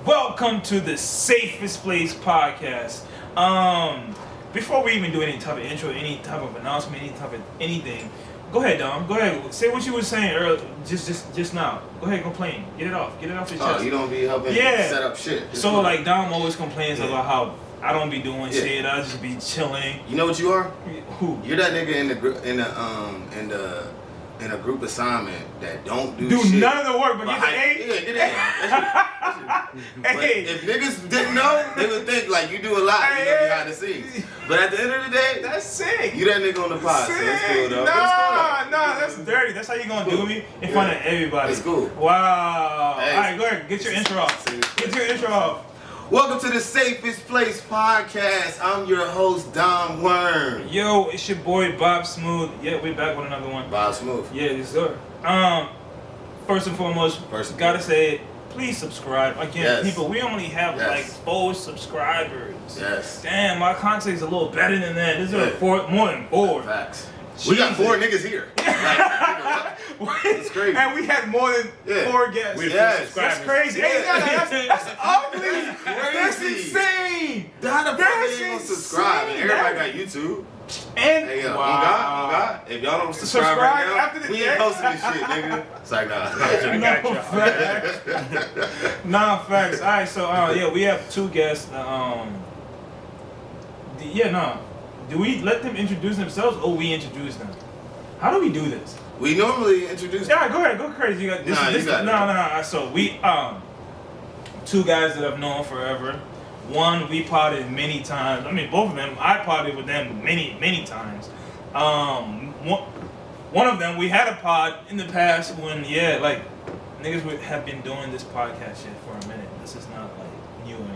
Welcome to the Safest Place podcast. Before we even do any type of intro, any type of announcement, any type of anything, go ahead, Dom. Go ahead. Say what you were saying earlier, just now. Go ahead, complain. Get it off. Get it off your chest. Oh, you don't be helping set up shit. Just so like Dom always complains about how I don't be doing shit. I just be chilling. You know what you are? Who? You're that nigga in a group assignment that don't do shit. None of the work, but get the A. Yeah, get it. But if niggas didn't know, they would think like you do a lot, behind the scenes. But at the end of the day, that's sick. You that nigga on the pod, so that's cool though. Nah, that's dirty. That's how you gonna do me in front of everybody. That's cool. Wow. Hey. All right, go ahead. Get your intro off. Get your intro off. Welcome to the Safest Place podcast. I'm your host, Dom Worm. Yo, it's your boy Bob Smooth. Yeah, we're back with another one. Bob Smooth. Yeah, yes sir. First and foremost, gotta say it. Please subscribe. Again, people, we only have like 4 subscribers. Yes. Damn, my content's a little better than that. This is more than 4. Facts. Jesus. We got 4 niggas here. It's crazy. And we had more than 4 guests. That's crazy. Yeah. Hey, that's ugly. That's insane. How the fuck they gonna subscribe? And everybody got YouTube. And hey, on God. If y'all don't subscribe right now, after we ain't posting this shit, nigga. It's like, nah. Nah, facts. All right, so we have 2 guests. Do we let them introduce themselves or we introduce them? How do we do this? We normally introduce them. Yeah, go ahead, go crazy. You got this. No. So we 2 guys that I've known forever. One we potted many times. I mean, both of them I potted with them many times. One of them we had a pod in the past when niggas have been doing this podcast shit for a minute. This is not like new or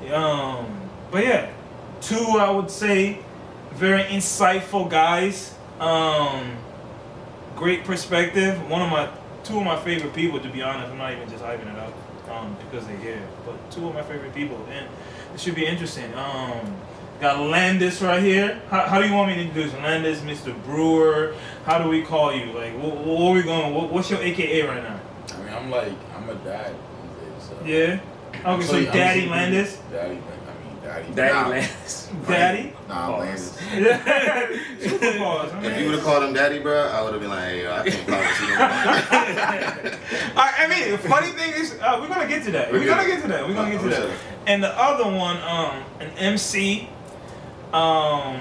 anything. But yeah, 2 I would say very insightful guys. Great perspective. 2 of my favorite people, to be honest. I'm not even just hyping it up because they're here, but 2 of my favorite people, and it should be interesting. Got Landis right here. How do you want me to introduce Landis, Mr. Brewer? How do we call you? Like, what are we going? What's your AKA right now? I mean, I'm a dad these days. So. Yeah. Okay, so Daddy Landis. Daddy Landis. Daddy? Nah, Landis. Super pause. If you would have called him Daddy, bro, I would have been like, hey, I can't promise you. I mean, the funny thing is, we're gonna get to that. We're gonna get to that. And the other one, an MC. How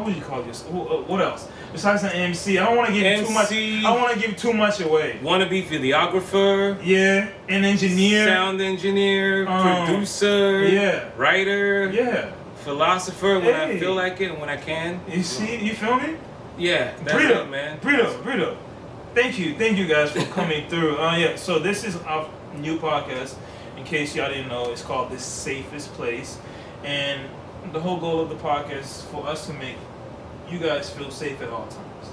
would you call this? What else? Besides an MC, I don't want to give too much. I don't want to give too much away. Wannabe videographer. Yeah, an engineer. Sound engineer. Producer. Writer. Yeah. Philosopher when I feel like it and when I can. You see? You feel me? Yeah. That's it, man. Brito. Thank you guys for coming through. So this is our new podcast. In case y'all didn't know, it's called The Safest Place, and the whole goal of the podcast is for us to make you guys feel safe at all times.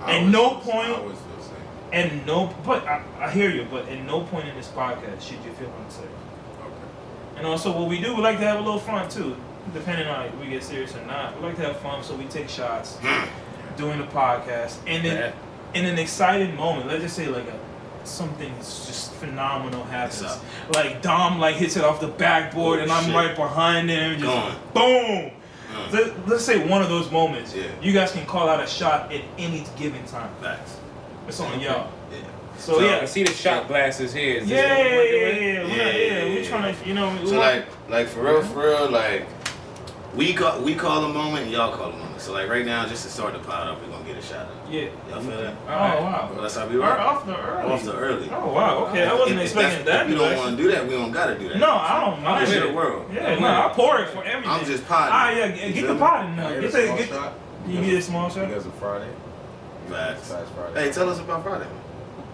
I always feel safe. But I hear you. But at no point in this podcast should you feel unsafe. Okay. And also, what we do, we like to have a little fun too. Depending on if we get serious or not, we like to have fun, so we take shots doing the podcast, and then in an exciting moment, let's just say something just phenomenal happens. Like Dom hits it off the backboard and I'm right behind him, just boom. Let's say one of those moments. Yeah. You guys can call out a shot at any given time. Facts. It's on y'all. Yeah. So I see the shot glasses here. Yeah. We're trying to, So like for real, like we call a moment and y'all call a moment. So like right now, just to start the pod up, we're gonna get a shot up. Yeah. Y'all feel that? Oh wow. Well, that's how we rock. Off the early. Oh wow. Okay, I wasn't expecting that. If you don't want to do that, we don't gotta do that. No, I don't mind. I'm in the world. Yeah, no, I pour it for everything. I'm just potting. Get the pot in there. Get a small shot. You get a small shot? Because of Friday. Facts. Friday. Hey, tell us about Friday.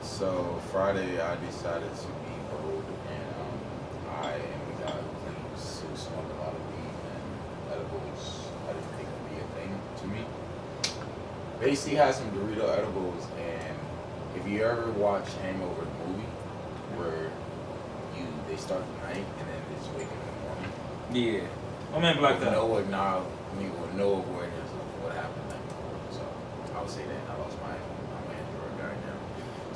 So Friday, I decided to be bold, and I am the guy who claims to smoke a lot of weed and edibles. I didn't think it'd be a thing to me. Basically, had some Dorito edibles, and if you ever watch Hangover the movie, where they start the night and then they just wake up in the morning. Yeah. My man blacked out. No awareness of what happened that before. So I would say that I lost my Android guy now.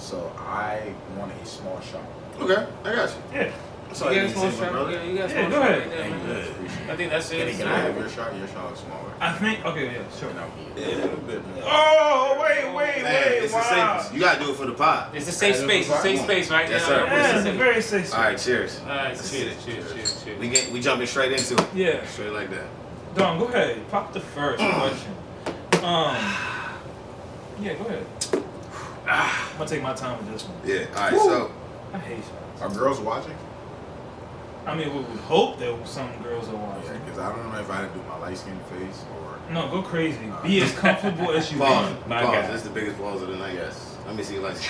So I want a small shop. Okay, I got you. Yeah. That's all You you got a need to small say, my shot. brother. Yeah, you got a Yeah, small go shot. ahead. right there, Thank man. you. Appreciate it. I think that's it. Can I have your shot? Your shot is smaller. I think. Okay, yeah, sure. And I'll be Yeah. a little bit more. Oh, wait, Man, it's the wow. safest. You gotta do it for the pod. It's a safe space. It's a safe space, right? Yes, now. sir. Yeah, it's a very safe. All right, cheers. All right, Let's cheers, get it. cheers. We jumping straight into it. Yeah. Straight like that. Don, go ahead. Pop the first question. Yeah, go ahead. I'm gonna take my time with this one. Yeah. All right. So I hate shots. Are girls watching? I mean, we would hope that some girls are Yeah, watching. because I don't know if I had to do my light skin face or. No, go crazy. Be as comfortable as you pause. want. My Pause. guy. That's the biggest pause of the night. Yes. Let me see your lights.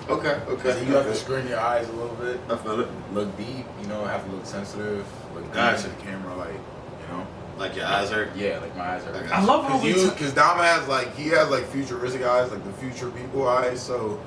Okay. So you have to screen your eyes a little bit. I feel it. Look deep, have to look sensitive. Look deep Gotcha. into the camera, Like your eyes hurt. Yeah, like my eyes are. Okay. I love how we Because Dom has he has futuristic eyes, like the future people eyes. So,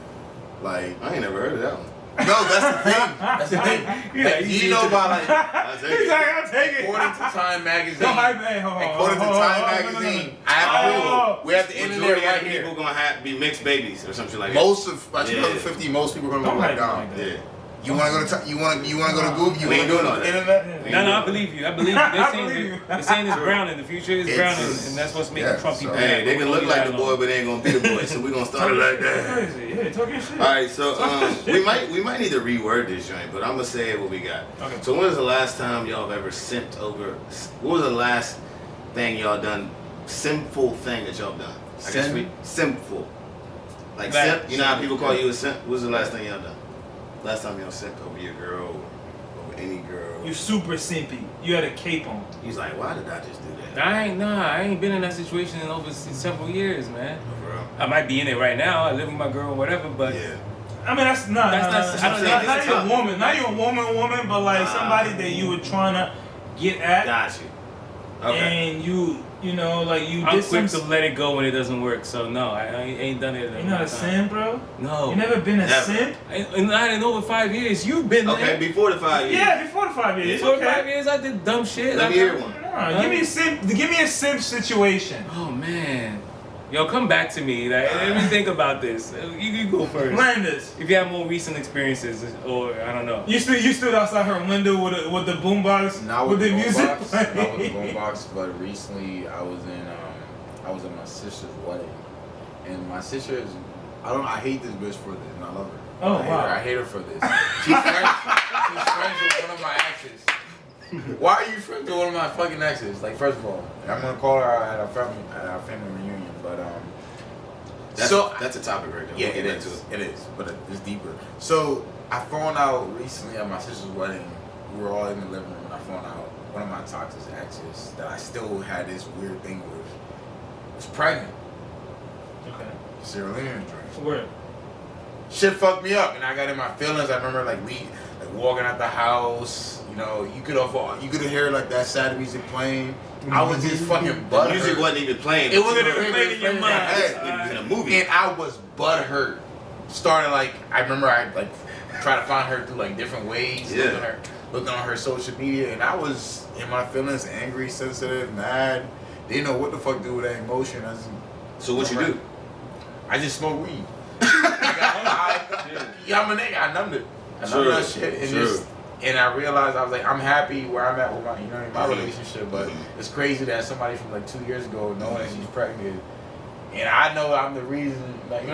like. I ain't never heard of that one. No, that's the thing. That's the thing. Yeah, Do you know about I'll take He's it. like, I'll take it. according to Time Magazine? No, hey, hold on. According to Time Magazine, I have proof. We have the internet Majority right of here. people gonna be mixed babies or something like that. Most of by Yeah. 2050, most people are gonna Don't look like like Dom. that. Yeah. You want to go to you want to go to Google? You We want ain't to go doing all to the that. internet? Yeah. No, I believe you. I believe you. They're I saying, believe you. they're saying it's brown in the future. It's brown, and that's what's making Yeah, Trump so- people. Hey, they can look like the boy, boy. but they ain't gonna be the boy. So we're gonna start it like that. Crazy. Yeah, talk your shit. All right, so we might need to reword this joint, but I'm gonna say what we got. Okay. So when was the last time y'all have ever simped over? What was the last thing y'all done? Simpful thing that y'all done? I guess simpful. Like simp. You know how people call you a simp? What was the last thing y'all done? Last time y'all simped over your girl, over any girl? You super simpy. You had a cape on. He's like, why did I just do that? I ain't been in that situation in over several years, man. Bro. I might be in it right now. I live with my girl or whatever, but Yeah. I mean, that's not. That's not- I don't know. Not you a woman. Not you a woman, but like somebody that you were trying to get at, Got you. Okay. and you know, like you I'm did quick some. to let it go when it doesn't work. So no, I ain't done it. in You're a not long a time. simp, bro. No. You never been a Never. simp. Not in over 5 years. You've been Okay, there. before the 5 years. Yeah, before the 5 years. Before Okay. 5 years, I did dumb shit. Let me hear one. Nah, give me a simp. Give me a simp situation. Oh man, yo, come back to me. Like, let me think about this. You go first. Landis. If you have more recent experiences, or I don't know. You stood outside her window with the boombox Not with the music. boombox, not with the boombox, but recently I was at my sister's wedding, and my sister is. I hate this bitch for this, and I love her. Oh, I wow. hate her for this. She's friends with one of my exes. Why are you friends with one of my fucking exes? Like, first of all, I'm gonna call her at our family reunion, but That's a topic right there. yeah, We'll it get is. into it. It is, but it's deeper. So I found out recently at my sister's wedding. We were all in the living room, and I found out one of my toxic exes that I still had this weird thing with was pregnant. Okay. Sierra Leone drinks. Word. Shit fucked me up, and I got in my feelings. I remember walking out the house. You could hear like that sad music playing. I was just fucking The butthurt. music wasn't even playing. It wasn't even even playing in your mind. It was in a movie. And I was butthurt. Started I remember I tried to find her through different ways. Yeah. Looking on her social media, and I was in my feelings, angry, sensitive, mad. Didn't know what the fuck to do with that emotion. So what you do? I just smoked weed. I'm a nigga. I numbed it. I numbed that shit, and I realized I was like, I'm happy where I'm at with my relationship, but it's crazy that somebody from 2 years ago knowing that she's pregnant, and I know I'm the reason.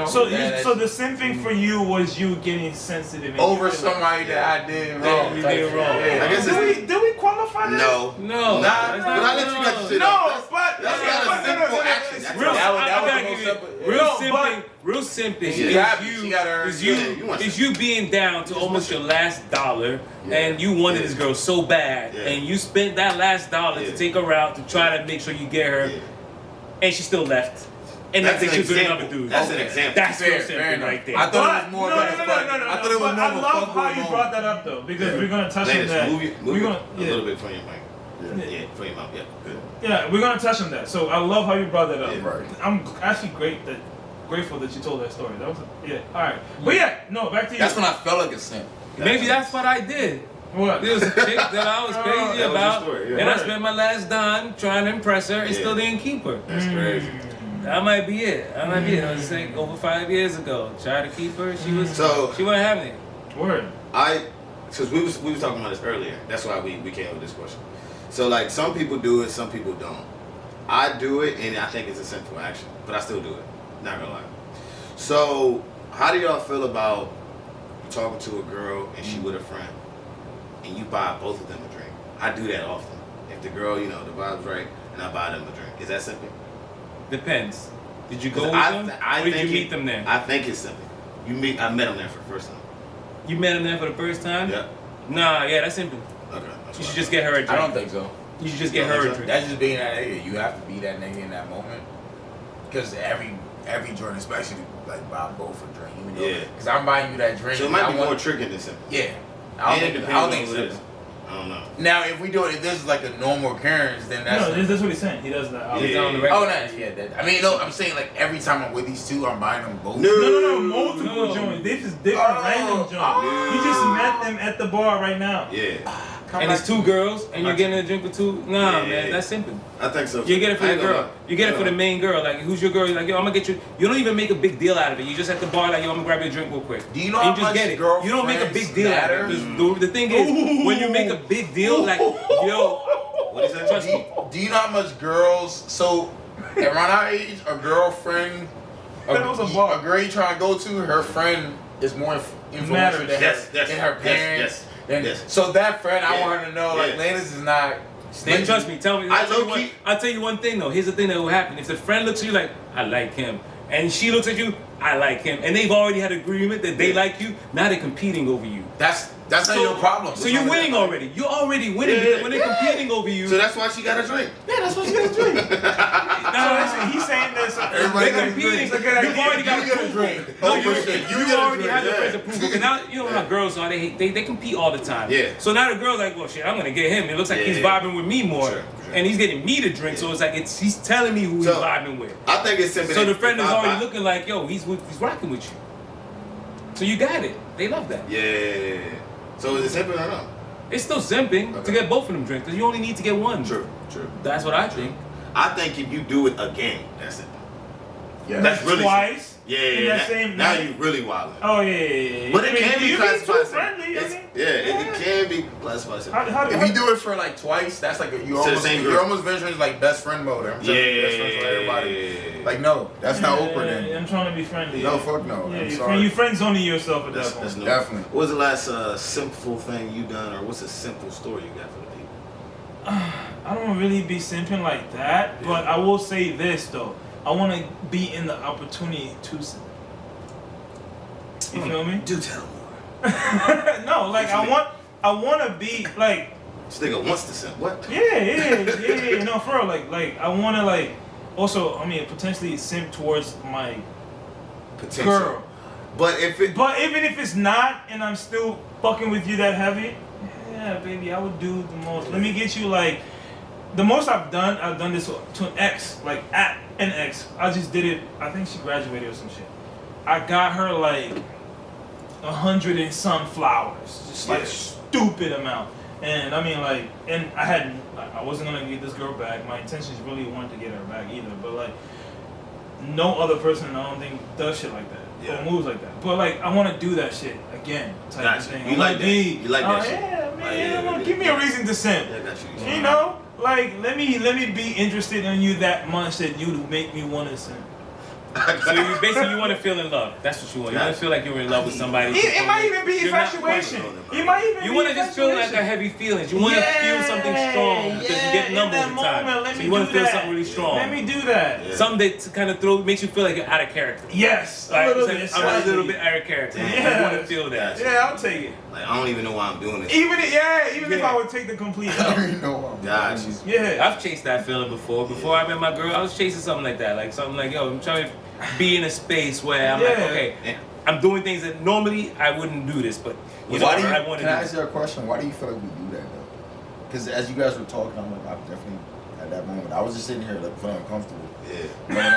So the simping for you was you getting sensitive and over you feel somebody that I did wrong. You did wrong. Yeah. I guess Did we qualify that? No. No. But I let you got your shit No, off. but That's not a simple action. That's Real, That was I the gotta most give it- simple- real No, simping. Real simping She is happy. you. She got her- Is you. Yeah, you want Is you being down to almost your last dollar, Yeah. and you wanted Yeah. this girl so bad, Yeah. and you spent that last dollar Yeah. to take her out to try to make sure you get her, Yeah. and she still left. And That's then an she was with another example. dude. That's an example. That's Fair, real fair simping enough. right there. I thought it was more no, of no, a no, fuck- no, I thought it was but more I of a love fuck how boy you moment. brought that up though, because we're gonna touch on Landis, that. move it We're gonna a little bit from your mic. Yeah. Yeah, from your mouth. Yeah, good. Yeah, we're gonna touch on that. So I love how you brought that up. Yeah. Right. I'm actually grateful that you told that story. That was all right. But yeah, no, back to you. That's when I felt like a simp. Maybe that's what I did. What? There was a chick that I was Oh, crazy that was your about, story, yeah. and I Right. spent my last dime trying to impress her and Yeah. still didn't keep her. That's crazy. That might be it. That might be it. I was saying over 5 years ago. Tried to keep her. She wasn't having it. Word. Because we was talking about this earlier. That's why we came up with this question. So like some people do it, some people don't. I do it, and I think it's a sinful action, but I still do it. Not gonna lie. So how do y'all feel about talking to a girl and she with a friend, and you buy both of them a drink? I do that often. If the girl, the vibe's right, and I buy them a drink, is that simple? Depends. Did you go with them, or did you meet them there? I think it's simple. I met them there for the first time. You met them there for the first time? Yeah. Nah, yeah, that's simple. Okay. You should just get her a drink. I don't think so. You should just get her a drink. That's just being that nigga. You have to be that nigga in that moment. Because every joint, especially like buy both a drink. Yeah. Because I'm buying you that drink. So it might be more tricky than simple. Yeah. I don't think so. I don't know. Now, if this is like a normal occurrence, then that's... No, that's what he's saying. He does that. Yeah. On the record. Oh, nice. Yeah. I'm saying like every time I'm with these two, I'm buying them both. No, multiple joints. This is different random joints. You just met them at the bar right now. Yeah. And it's two girls, and you're getting a drink for two. Nah, man, that's simple. I think so. You get it for the girl. You get it for the main girl. Like, who's your girl? You're like, yo, I'm gonna get you. You don't even make a big deal out of it. You just at the bar, like, yo, I'm gonna grab you a drink real quick. Do you know how much You don't make a big deal out of it. The thing is, when you make a big deal, like, yo, what is that? Trust me. Do you know how much girls? So around our age, a girlfriend, a girl you trying to go to, her friend is more influential than her parents. Yes. So that friend, I want her to know, like, Landis is not. And trust me, tell me. I'll tell you one thing though. Here's the thing that will happen. If the friend looks at you like, I like him, and she looks at you, I like him, and they've already had agreement that they like you, now they're competing over you. That's not your problem. So you're winning already. You're already winning because when they're competing over you. So that's why she got a drink. Yeah, that's why she got a drink. No, he's saying this. They're competing. You've already got a drink. You already have the friends approval. And now you know how girls are. They compete all the time. Yeah. So now the girl's like, well, shit, I'm gonna get him. It looks like he's vibing with me more, and he's getting me to drink. So it's like he's telling me who he's vibing with. I think it's simple. So the friend is already looking like, yo, he's rocking with you. So you got it. They love that. Yeah. So is it simping or no? It's still simping to get both of them drinks because you only need to get one. True. That's what I think. I think if you do it again, that's it. Yeah. That's really twice. simple. Yeah. Now you really wildin'. Oh yeah. But it can be classified. Friendly. It can be classified. If you do it for like twice, that's like you're almost venturing like best friend mode. I'm saying best friends with everybody. Like no, that's not Oprah then. I'm trying to be friendly. No, fuck no. Yeah, I'm sorry. You friend zoning yourself at that point. That's definitely. What was the last simple thing you done, or what's a simple story you got for the people? I don't really be simping like that, but I will say this though. I want to be in the opportunity to simp. You feel me? Do tell more. No, like I want to be like. This nigga wants to simp. What? Yeah. No, for real. Like I want to like. Also, I mean, potentially simp towards my girl. But even if it's not, and I'm still fucking with you that heavy, yeah, baby, I would do the most. Let me get you like. The most I've done this to an ex, like at an ex. I just did it. I think she graduated or some shit. I got her like 100 and some flowers, just like a stupid amount. And I mean like, and I wasn't gonna get this girl back. My intentions really weren't to get her back either. But like, no other person I don't think does shit like that or moves like that. But like, I want to do that shit again. Type of thing. You like that? You like that shit? Yeah, man. Give me a reason to simp. Yeah, I got you. You know. Like, let me be interested in you that much that you make me want to simp. So you want to feel in love. That's what you want. You want to feel like you're in love with somebody. It might even be infatuation. You want to just feel like a heavy feelings. You want to feel something strong because you get numb all the time. So you want to feel something really strong. Let me do that. Yeah. Something that kind of makes you feel like you're out of character. Yes, like, I'm a little bit out of character. Yeah. You want to feel that. Yeah, I'll take it. Like, I don't even know why I'm doing this. Even if I would take the complete. I don't even know why. God, yeah. I've chased that feeling before. Before I met my girl, I was chasing something like that. Like something like, yo, I'm trying to be in a space where I'm like, okay, I'm doing things that normally I wouldn't do this, but Can I ask you a question? Why do you feel like we do that though? Because as you guys were talking, I'm like, I've definitely had that moment. I was just sitting here like feeling uncomfortable. Yeah.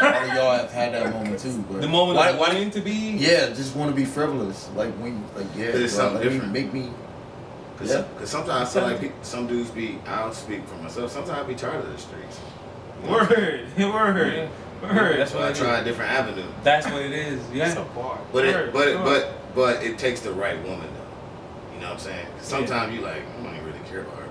All of y'all have had that moment too. But the moment of wanting to be? Yeah, just want to be frivolous. Like when, it's something different. Make me. Because sometimes I feel like some dudes I'll speak for myself. Sometimes I be tired of the streets. Word. Yeah. That's So I tried a different avenue. That's what it is. It's Yeah. a bar. But it takes the right woman though. You know what I'm saying? 'Cause sometimes you like, I don't even really care about her.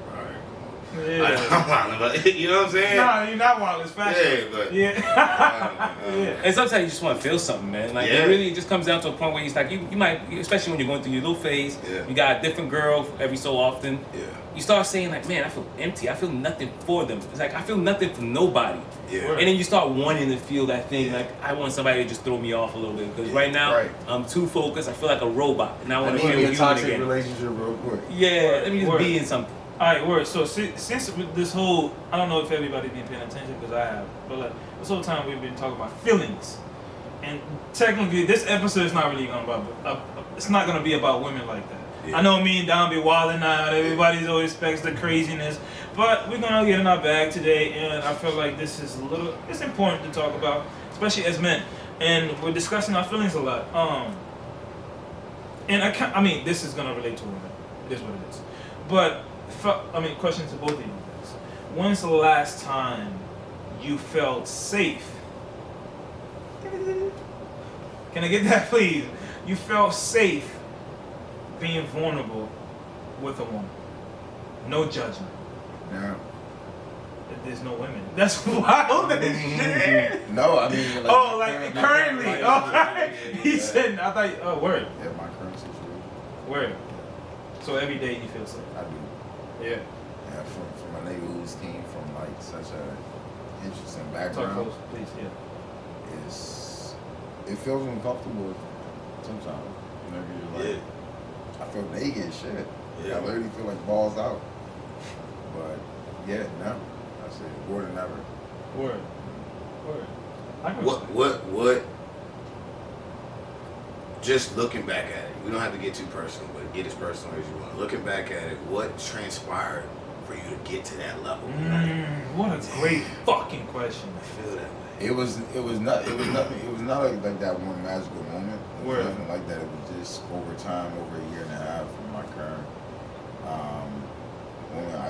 All right, come on. Yeah. You know what I'm saying? No, you're not wild. It's fashion. Yeah, but Yeah. And sometimes you just want to feel something, man. Like it really just comes down to a point where it's like you might, especially when you're going through your little phase. Yeah. You got a different girl every so often. Yeah. You start saying like, man, I feel empty. I feel nothing for them. It's like I feel nothing for nobody. Yeah. And then you start wanting to feel that thing. Like I want somebody to just throw me off a little bit because right now I'm too focused. I feel like a robot, and I want to feel a human toxic again. relationship real quick. Yeah, let me just be in something. All right, word. So since with this whole, I don't know if everybody been paying attention because I have, but like this whole time we've been talking about feelings, and technically this episode is not really gonna it's not gonna be about women like that. Yeah. I know me and Don be wilding out. Everybody's always expects the craziness, but we're gonna get in our bag today, and I feel like this is it's important to talk about, especially as men, and we're discussing our feelings a lot. And I mean, this is gonna relate to women. It is what it is, but. Question to both of you guys. When's the last time you felt safe? Can I get that, please? You felt safe being vulnerable with a woman. No judgment. Yeah. There's no women. That's wild as shit. No, I mean. Like currently. He said, I thought, word. Yeah, my current situation. Word. So every day you feel safe. I do. Yeah. Yeah, from a nigga who's came from like such a interesting Talk background. close, please. Yeah. It feels uncomfortable sometimes. Whenever you're like, I feel naked, shit. Yeah. I literally feel like balls out. But yeah, never. I say more than never. Word. What? Just looking back at it, we don't have to get too personal, but get as personal as you want. Looking back at it, what transpired for you to get to that level? What a great fucking question. I feel that way. It was nothing. It was not like that one magical moment. It was Word. nothing like that. It was just over time, over a year and a half from my current woman.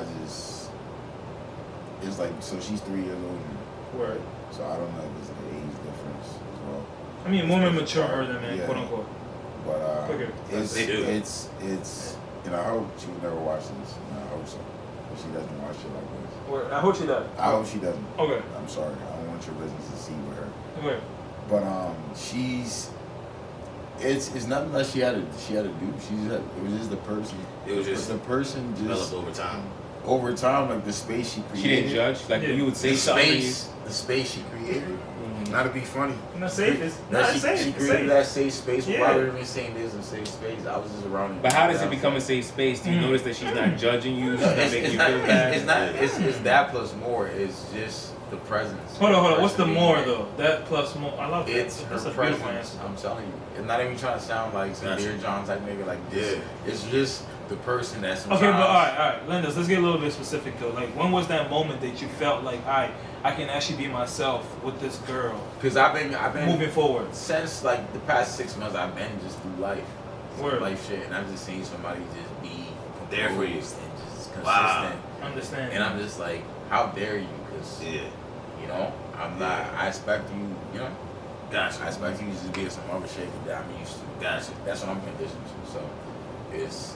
It's like, so she's 3 years older. Word. So I don't know if it's the age difference as well. I mean, women mature than men, Yeah. quote unquote. But Quicker. They do. it's you know, I hope she would never watch this. I hope so. But she doesn't watch shit like this. Word. I hope she does. I hope she doesn't. Okay. I'm sorry. I don't want your business to see with her. Word. But it's nothing that she had to do. It was just the person. It was just the person developed over time. Over time, like the space she created. She didn't judge. Like you would say the something. the space she created. Not to be funny. Not safe. It's That not she safe. created that safe space. Yeah. Without even saying there's a safe space, I was just around. But how does it become a safe space? Do you notice that she's not judging you? She's not making you feel bad? It's that plus more. It's just the presence. Hold on. What's the more though? That plus more. I love that. It's That's her a beautiful presence. answer. I'm telling you. It's not even trying to sound like some Dear John type nigga like this. Yeah. It's just the person that sometimes. Okay, but all right, Linda, let's get a little bit specific though. Like, when was that moment that you felt like, I can actually be myself with this girl? Because I've been moving forward since like the past 6 months. I've been just through life, Word. life shit, and I've just seen somebody just be There for you. and just consistent. Wow. Understand. And I'm just like, how dare you? Because you know, I'm not. I expect you. You know. Gotcha. I expect you to just be some other shit that I'm used to. Gotcha. That's what I'm conditioned to. So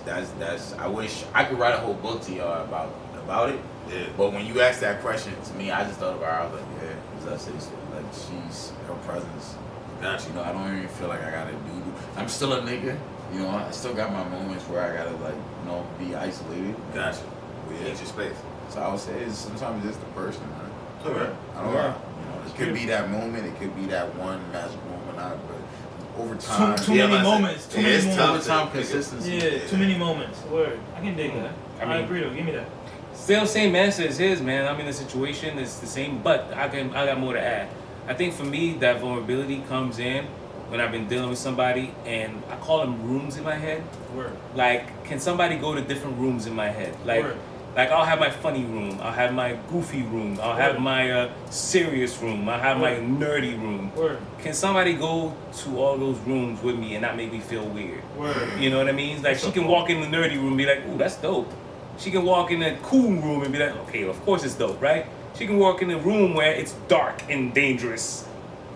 that's. I wish I could write a whole book to y'all about it. Yeah. But when you asked that question to me, I just thought about her. I was like, yeah, because that's it. Like she's her presence. Gotcha. You know, I don't even feel like I gotta do. I'm still a nigga. You know, I still got my moments where I gotta like, you know, be isolated. Gotcha. We need your space. So I would say it's sometimes it's the person, man. Okay. I don't know. You know, it could be that moment. It could be that one magic moment. But over time, too many moments. Too many moments. Over time, consistency. Yeah, too many moments. Word. I can dig that. I agree though. Give me that. Still same answer as his, man. I'm in a situation, it's the same, but I got more to add. I think for me, that vulnerability comes in when I've been dealing with somebody, and I call them rooms in my head. Word. Like, can somebody go to different rooms in my head? Word. Like I'll have my funny room, I'll have my goofy room, I'll have my serious room, I'll have my nerdy room. Word. Can somebody go to all those rooms with me and not make me feel weird? Word. You know what I mean? Like, she can walk in the nerdy room and be like, ooh, that's dope. She can walk in the cool room and be like, okay, of course it's dope, right? She can walk in a room where it's dark and dangerous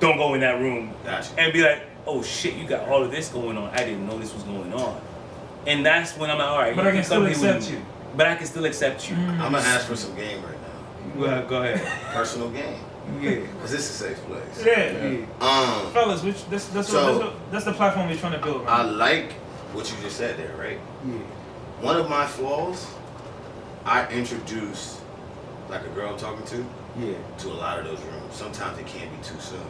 don't go in that room. Gotcha. And be like, oh shit, you got all of this going on. I didn't know this was going on. And that's when I'm like, all right. But I can still accept you. But I can still accept you. I'm gonna ask for some game right now. Well, go ahead. Personal game. Yeah. Cause this is a safe place. Yeah. Fellas, that's the platform we're trying to build. Right? I like what you just said there, right? Yeah. One of my flaws, I introduce like a girl I'm talking to. Yeah. To a lot of those rooms. Sometimes it can be too soon.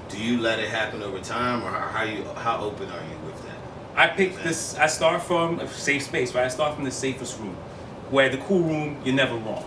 Do you let it happen over time, or how open are you with that? I pick this. I start from a safe space, right? I start from the safest room, where the cool room, you're never wrong.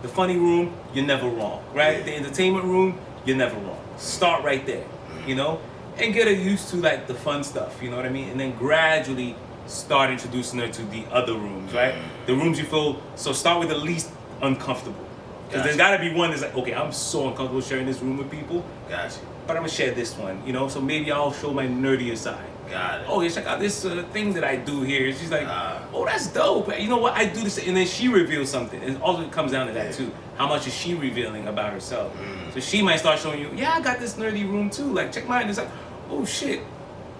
The funny room, you're never wrong, right? Yeah. The entertainment room, you're never wrong. Start right there, you know, and get her used to like the fun stuff, you know what I mean? And then gradually start introducing her to the other rooms, right? The rooms you feel. So start with the least uncomfortable. Because there's got to be one that's like, okay, I'm so uncomfortable sharing this room with people. Gotcha. But I'm going to share this one, you know? So maybe I'll show my nerdier side. Got it. Oh, yeah, check out this thing that I do here. She's like, oh, that's dope. You know what? I do this. And then she reveals something. And also it comes down to that, too. How much is she revealing about herself? So she might start showing you, yeah, I got this nerdy room, too. Like, check mine. It's like, oh, shit.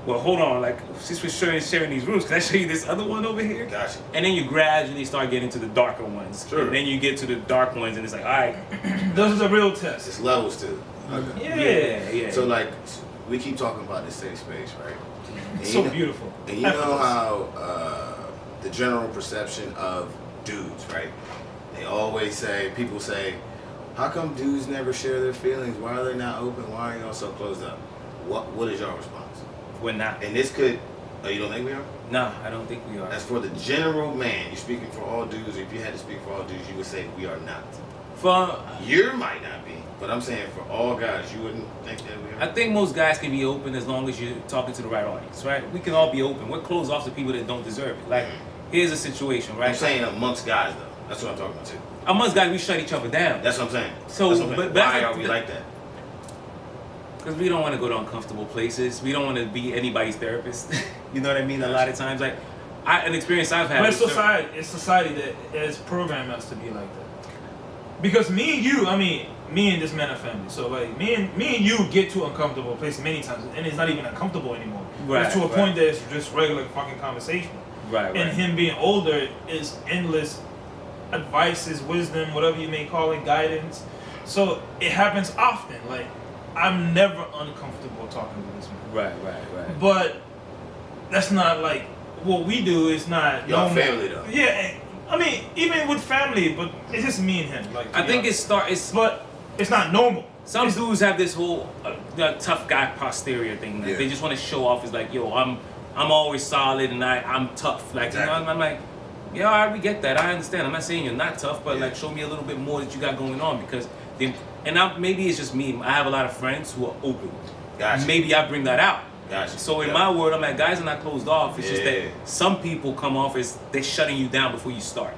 Well, hold on. Like, since we're sharing these rooms, can I show you this other one over here? Gotcha. And then you gradually start getting to the darker ones. Sure. And then you get to the dark ones, and it's like, all right. Those are the real tests. It's levels to it. Okay. Yeah. So, like, we keep talking about this safe space, right? And So beautiful. And you know how the general perception of dudes, right? They always say, people say, how come dudes never share their feelings? Why are they not open? Why are y'all so closed up? What is your response? We're not. And this could, you don't think we are? No, I don't think we are. As for the general man, you're speaking for all dudes. If you had to speak for all dudes, you would say we are not. You might not be, but I'm saying for all guys, you wouldn't think that we are? I think most guys can be open as long as you're talking to the right audience, right? We can all be open. We're closed off to people that don't deserve it. Like, here's a situation, right? I'm saying amongst guys, though. That's what I'm talking about, too. Amongst guys, we shut each other down. That's what I'm saying. So, but why are we like that? Because we don't want to go to uncomfortable places. We don't want to be anybody's therapist. You know what I mean? A lot of times, like, an experience I've had. But it's society that has programmed us to be like that. Because me and you, me and this man are family. So like me and you get to uncomfortable places many times, and it's not even uncomfortable anymore. Right, it's to a point that it's just regular fucking conversation. Right. And him being older is endless advices, wisdom, whatever you may call it, guidance. So it happens often. Like I'm never uncomfortable talking to this man. Right. But that's not like what we do. Is not y'all normal. family though. Yeah. Even with family, but it's just me and him. Like I think but it's not normal. Some dudes have this whole tough guy posterior thing. Like, they just want to show off as like, yo, I'm always solid and I'm tough. Like, exactly. you know, I'm like, yeah, all right, we get that. I understand. I'm not saying you're not tough, but like, show me a little bit more that you got going on because maybe it's just me. I have a lot of friends who are open. Gotcha. Maybe I bring that out. Gotcha. So in my world, I'm like, guys are not closed off. It's just that some people come off as they're shutting you down before you start.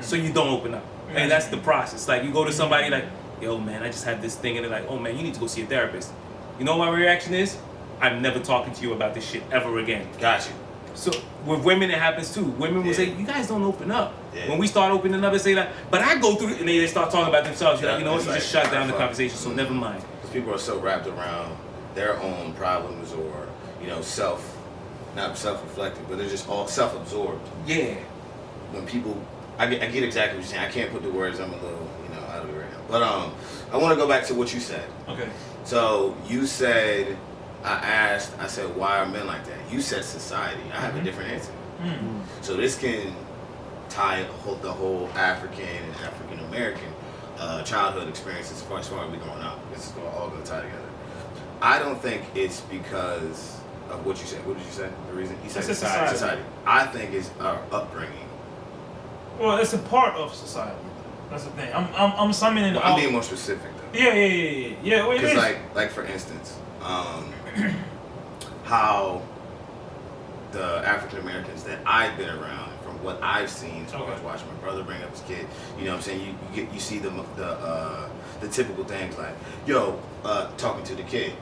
So you don't open up. And that's the process. Like, you go to somebody like, yo, man, I just had this thing. And they're like, oh, man, you need to go see a therapist. You know what my reaction is? I'm never talking to you about this shit ever again. Gotcha. So with women, it happens too. Women will say, you guys don't open up. When we start opening up and say that, but I go through it, and they start talking about themselves. You're like, you know what? You just shut down the conversation, so never mind. Because people are so wrapped around their own problems or, not self-reflective, but they're just all self-absorbed. Yeah. When people, I get exactly what you're saying. I can't put the words, I'm a little, out of it right now. But I want to go back to what you said. Okay. So you said, I said, why are men like that? You said society. I have a different answer. Mm-hmm. So this can tie the whole African and African American childhood experiences as far as we growing up. This is all going to tie together. I don't think it's because of what you said. What did you say? The reason? You said society. I think it's our upbringing. Well, it's a part of society. That's the thing. I'm summing it. I'm being more specific though. Yeah. Because like for instance, how the African Americans that I've been around, from what I've seen, as far as watching my brother bring up his kid, you know what I'm saying? You see the typical things like, yo, talking to the kid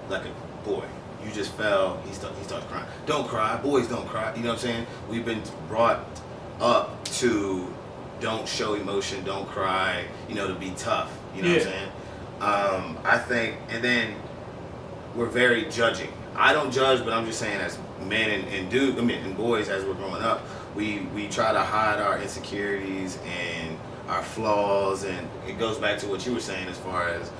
like a boy. You just fell. He starts crying. Don't cry. Boys don't cry. You know what I'm saying? We've been brought up to don't show emotion, don't cry. To be tough. You know what I'm saying? I think, and then we're very judging. I don't judge, but I'm just saying as men and boys as we're growing up, we try to hide our insecurities and our flaws, and it goes back to what you were saying as far as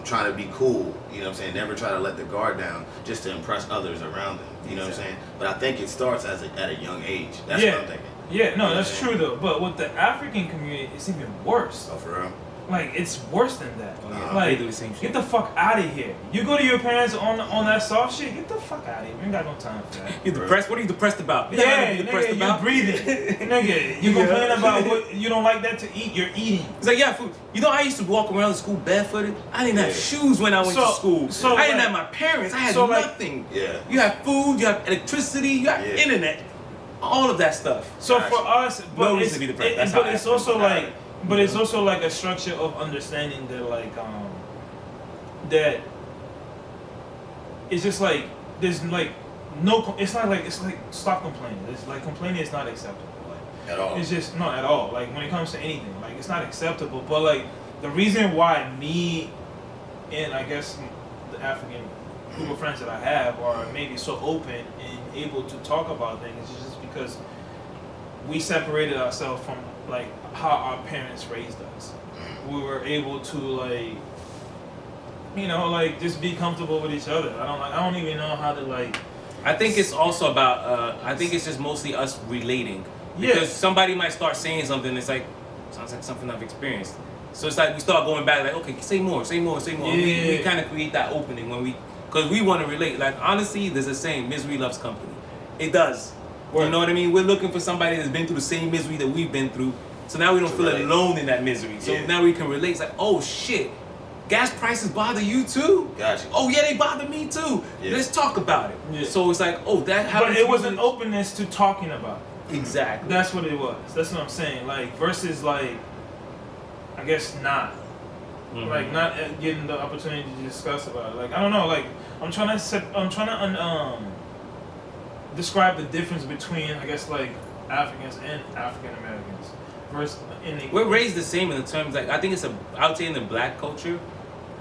trying to be cool, you know what I'm saying? Never try to let the guard down just to impress others around them, you know what I'm saying? But I think it starts at a young age. That's what I'm thinking. Yeah, no, that's true though. But with the African community, it's even worse. Oh, for real? Like, it's worse than that. They do the same shit. Get the fuck out of here. You go to your parents on that soft shit, get the fuck out of here. We ain't got no time for that. You depressed? What are you depressed about? Nigga, you're breathing. Nigga, you complain about what you don't like that to eat, you're eating. It's like, yeah, food. You know, I used to walk around the school barefooted. I didn't have shoes when I went to school. I didn't have my parents. I had nothing. You have food, you have electricity, you have internet. All of that stuff. So for us, but no reason to be depressed. But it's also like... But it's also like a structure of understanding that like that it's just like there's like no, it's like stop complaining. It's like complaining is not acceptable. Like at all. It's just not at all. Like when it comes to anything, like it's not acceptable. But like the reason why me and I guess the African group of friends that I have are maybe so open and able to talk about things is just because we separated ourselves from like how our parents raised us. We were able to like, you know, like just be comfortable with each other. I don't even know how to like. I think it's also about. I think it's just mostly us relating. Because somebody might start saying something. It's like sounds like something I've experienced. So it's like we start going back. Like, okay, say more. Yeah. We kind of create that opening because we want to relate. Like honestly, there's a saying: misery loves company. It does. Word. You know what I mean? We're looking for somebody that's been through the same misery that we've been through. So now we don't feel alone in that misery. So now we can relate. It's like, oh shit, gas prices bother you too? Gotcha. Oh yeah, they bother me too. Yeah. Let's talk about it. Yeah. So it's like, oh, that happens. But it was an openness to talking about it. Exactly. That's what it was. That's what I'm saying. Like versus like, I guess not. Mm-hmm. Like not getting the opportunity to discuss about it. Like I don't know. Like I'm trying to describe the difference between I guess like Africans and African Americans. We're raised the same in the terms like I think it's I would say in the black culture,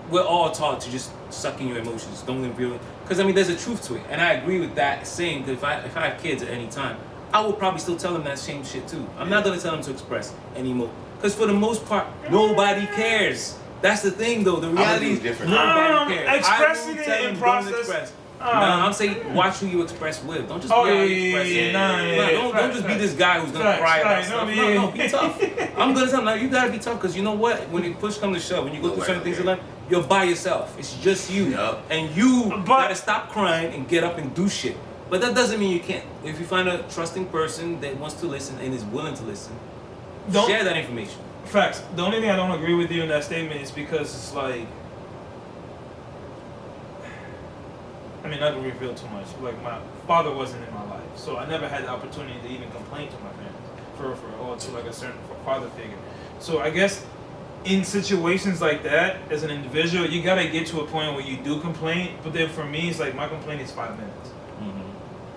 we're all taught to just suck in your emotions, don't reveal it. Because I mean, there's a truth to it, and I agree with that saying. That if I have kids at any time, I will probably still tell them that same shit too. I'm not gonna tell them to express anymore, because for the most part, nobody cares. That's the thing, though. The reality is different. Nobody cares. Expressing it in process. I'm saying watch who you express with. Don't just be expressing. Don't just be this guy who's gonna cry about stuff. No, be tough. I'm gonna tell you, you gotta be tough because you know what? When you push comes to shove, when you go through certain things in life, you're by yourself. It's just you, and you gotta stop crying and get up and do shit. But that doesn't mean you can't. If you find a trusting person that wants to listen and is willing to listen, share that information. Facts. The only thing I don't agree with you in that statement is because it's like. I mean, not to reveal too much. Like, my father wasn't in my life, so I never had the opportunity to even complain to my parents, or to like a certain father figure. So I guess in situations like that, as an individual, you gotta get to a point where you do complain. But then for me, it's like my complaint is 5 minutes,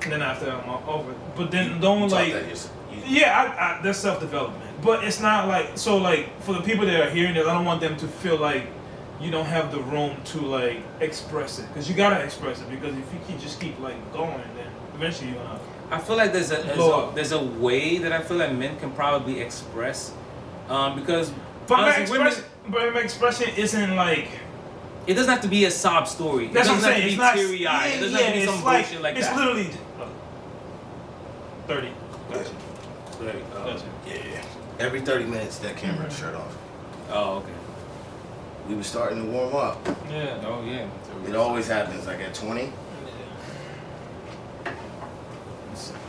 and then after I'm over. But then don't like, that's self-development. But it's not like so. Like for the people that are hearing this, I don't want them to feel like. You don't have the room to like express it because you gotta express it because if you just keep like going, then eventually you're gonna. I feel like there's a way that I feel like men can probably express, because. But my expression isn't like. It doesn't have to be a sob story. That's what I'm saying. It doesn't have to be teary-eyed. It doesn't have to be some bullshit like that. It's literally 30. Gotcha. 30. Gotcha. Yeah. Every 30 minutes, that camera shirt off. Oh, okay. We were starting to warm up. Yeah. Oh, yeah. It always happens, like at 20.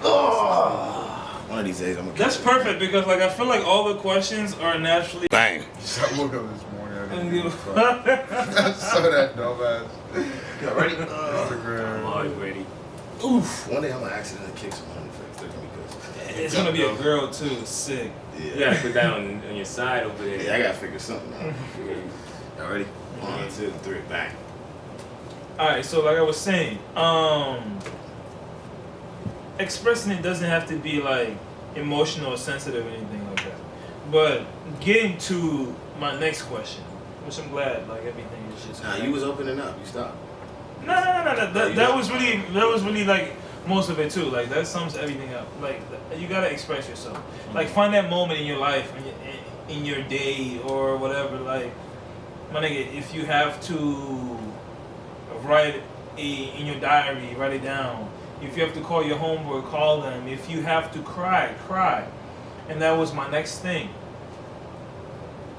Oh, one of these days I'm gonna. That's perfect because like I feel like all the questions are naturally. Bang. I woke up this morning. I saw that dumbass. Y'all ready? Instagram. I'm always ready. Oof. One day I'm gonna accidentally kick someone in the face. They're gonna be good. It's gonna be a girl too. Sick. Yeah. You gotta put that on your side over there. Yeah, I gotta figure something out. Y'all ready? 1, 2, 3, bang. Alright, so like I was saying, expressing it doesn't have to be like emotional or sensitive or anything like that. But getting to my next question, which I'm glad like everything is just. Nah, you was opening up. You stopped. No. That was really like most of it too. Like that sums everything up. Like you gotta express yourself. Like find that moment in your life, in your day or whatever. Like my nigga, if you have to write in your diary, write it down. If you have to call your homeboy, call them. If you have to cry, cry. And that was my next thing.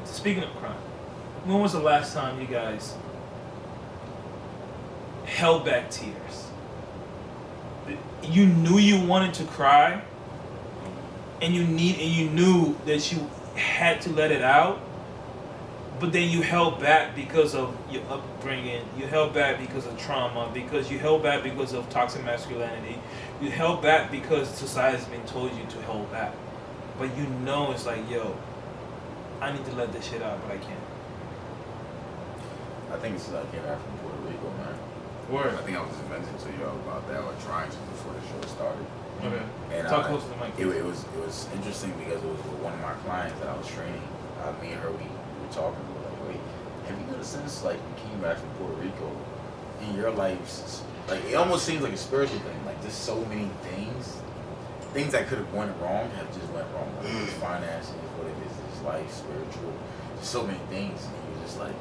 Speaking of crying, when was the last time you guys held back tears? You knew you wanted to cry, and you knew that you had to let it out, but then you held back because of your upbringing. You held back because of trauma. Because you held back because of toxic masculinity. You held back because society's been told you to hold back. But you know it's like, yo, I need to let this shit out, but I can't. I think it's like came back from Puerto Rico, man. Word. I think I was just venting to y'all about that or trying to before the show started. Okay. And Talk close to the mic. It was interesting because it was with one of my clients that I was training. Me and her, we were talking. We were like, wait, have you noticed since like you came back from Puerto Rico, in your life, like it almost seems like a spiritual thing. Like just so many things that could have went wrong have just went wrong. Like it's finances, what it is, it's life, spiritual, just so many things. And you're just like,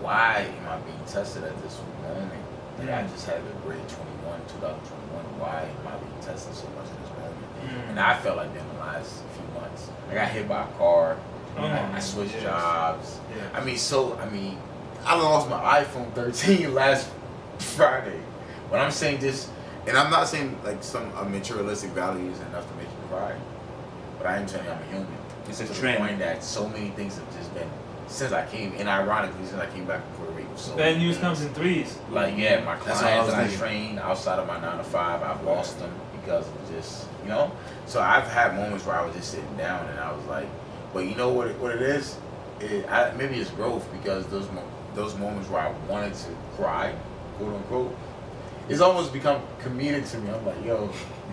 why am I being tested at this moment? Like I just had a great 2021. Why am I being tested so much in this moment? And I felt like in the last few months, I got hit by a car. I switched jobs. Yeah. I lost my iPhone 13 last Friday. But I'm saying this, and I'm not saying like some materialistic values enough to make you cry. But I am telling you, I'm a human. It's a to trend. The point that so many things have just been since I came, and ironically, since I came back from Puerto Rico. So bad news comes in threes. Like my clients that I train outside of my 9 to 5, I've lost them because of just So I've had moments where I was just sitting down and I was like, but you know what it is? Maybe it's growth because those moments where I wanted to cry, quote unquote, it's almost become comedic to me. I'm like, yo,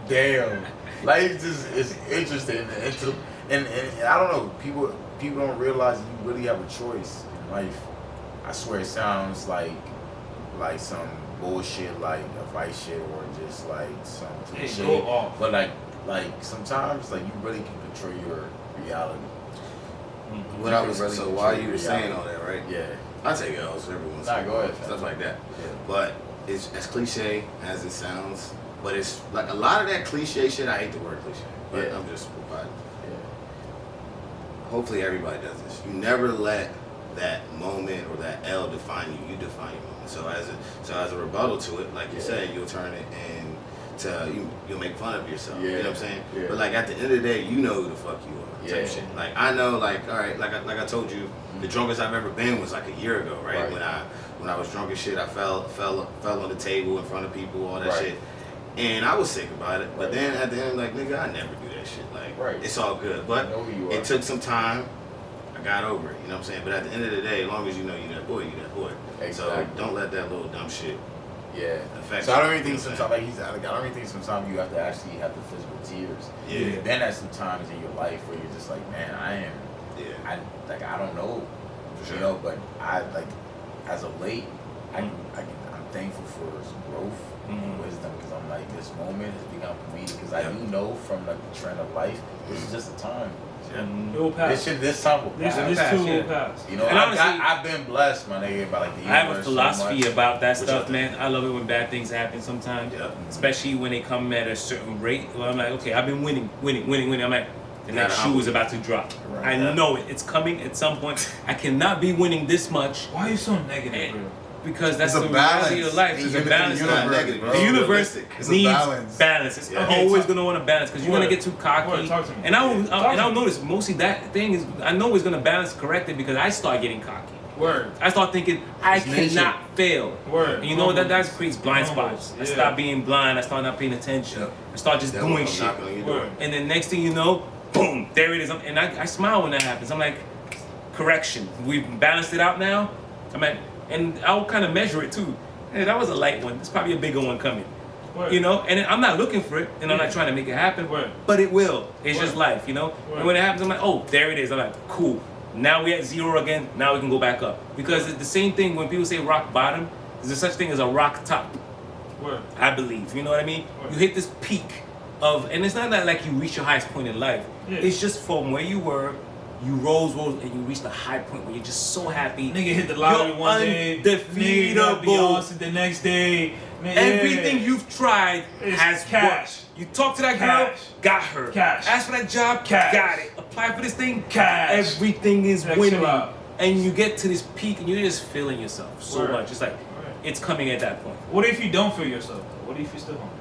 damn, like it's interesting and I don't know, people don't realize you really have a choice in life. I swear it sounds like some bullshit, like advice shit, or just like some shit. But like sometimes like you really can control your reality. So while you were saying all that, right? Yeah. I take L's every once in a while. Go ahead. Stuff like that. Yeah. But it's as cliche as it sounds. But it's like a lot of that cliche shit. I hate the word cliche. But I'm just. Hopefully everybody does this. You never let that moment or that L define you. You define your moment. So as a rebuttal to it, like you said, you'll turn it you'll make fun of yourself. You know what I'm saying? Yeah. But like at the end of the day, you know who the fuck you are. Type shit. Like I know, like all right, like I told you, the drunkest I've ever been was like a year ago, right? When I was drunk as shit, I fell on the table in front of people, all that shit. And I was sick about it, but then at the end, like, nigga, I never do that shit. Like, it's all good. But it took some time. I got over it, you know what I'm saying? But at the end of the day, as long as you know you're that boy, you're that boy. Exactly. So don't let that little dumb shit affect so you. I don't even think sometimes, I don't even think sometimes you have to actually have the physical tears. Yeah. You've been at some times in your life where you're just like, man, I don't know. Sure. But I, like, as of late, I'm thankful for some growth and wisdom, because I'm like, this moment has become comedic, because I do know from like the trend of life, this is just a time. It will pass. This time will pass. This too will pass. And honestly, I've been blessed, my nigga, by like the universe. I have a philosophy about that stuff, man. I love it when bad things happen sometimes, especially when they come at a certain rate. Well, I'm like, okay, I've been winning. I'm like, the next shoe is about to drop. Right. I know it. It's coming at some point. I cannot be winning this much. Why are you so negative, bro? Because that's the reality of life. There's a balance. The universe needs balance. It's always gonna want to balance, because you're gonna get too cocky. And I'll notice mostly that thing is, I know it's gonna balance correctly because I start getting cocky. Word. I start thinking I cannot fail. Word. And you know that creates blind spots. I start being blind. I start not paying attention. I start just doing shit. And then next thing you know, boom, there it is. And I smile when that happens. I'm like, correction. We've balanced it out now. I'm like. And I'll kind of measure it too. Hey, that was a light one. There's probably a bigger one coming. Word. And I'm not looking for it, and I'm not trying to make it happen. Word. But it will. It's just life, And when it happens, I'm like, oh, there it is. I'm like, cool. Now we're at 0 again. Now we can go back up. Because it's the same thing when people say rock bottom. There's such thing as a rock top. Word. I believe. You know what I mean? Word. You hit this peak of, and it's not that like you reach your highest point in life. Yeah. It's just from where you were, you rose, and you reached the high point where you're just so happy. Nigga hit the lottery You're one day. Nigga got Beyonce the next day. Man, Everything you've tried It's has cash. worked. You talk to that Cash. girl, got her. Cash. Ask for that job, Cash. got it. Apply for this thing, Cash. everything is Check winning. you out. And you get to this peak and you're just feeling yourself so Word. much. It's like, it's coming at that point. What if you don't feel yourself? Though? What if you're still humble?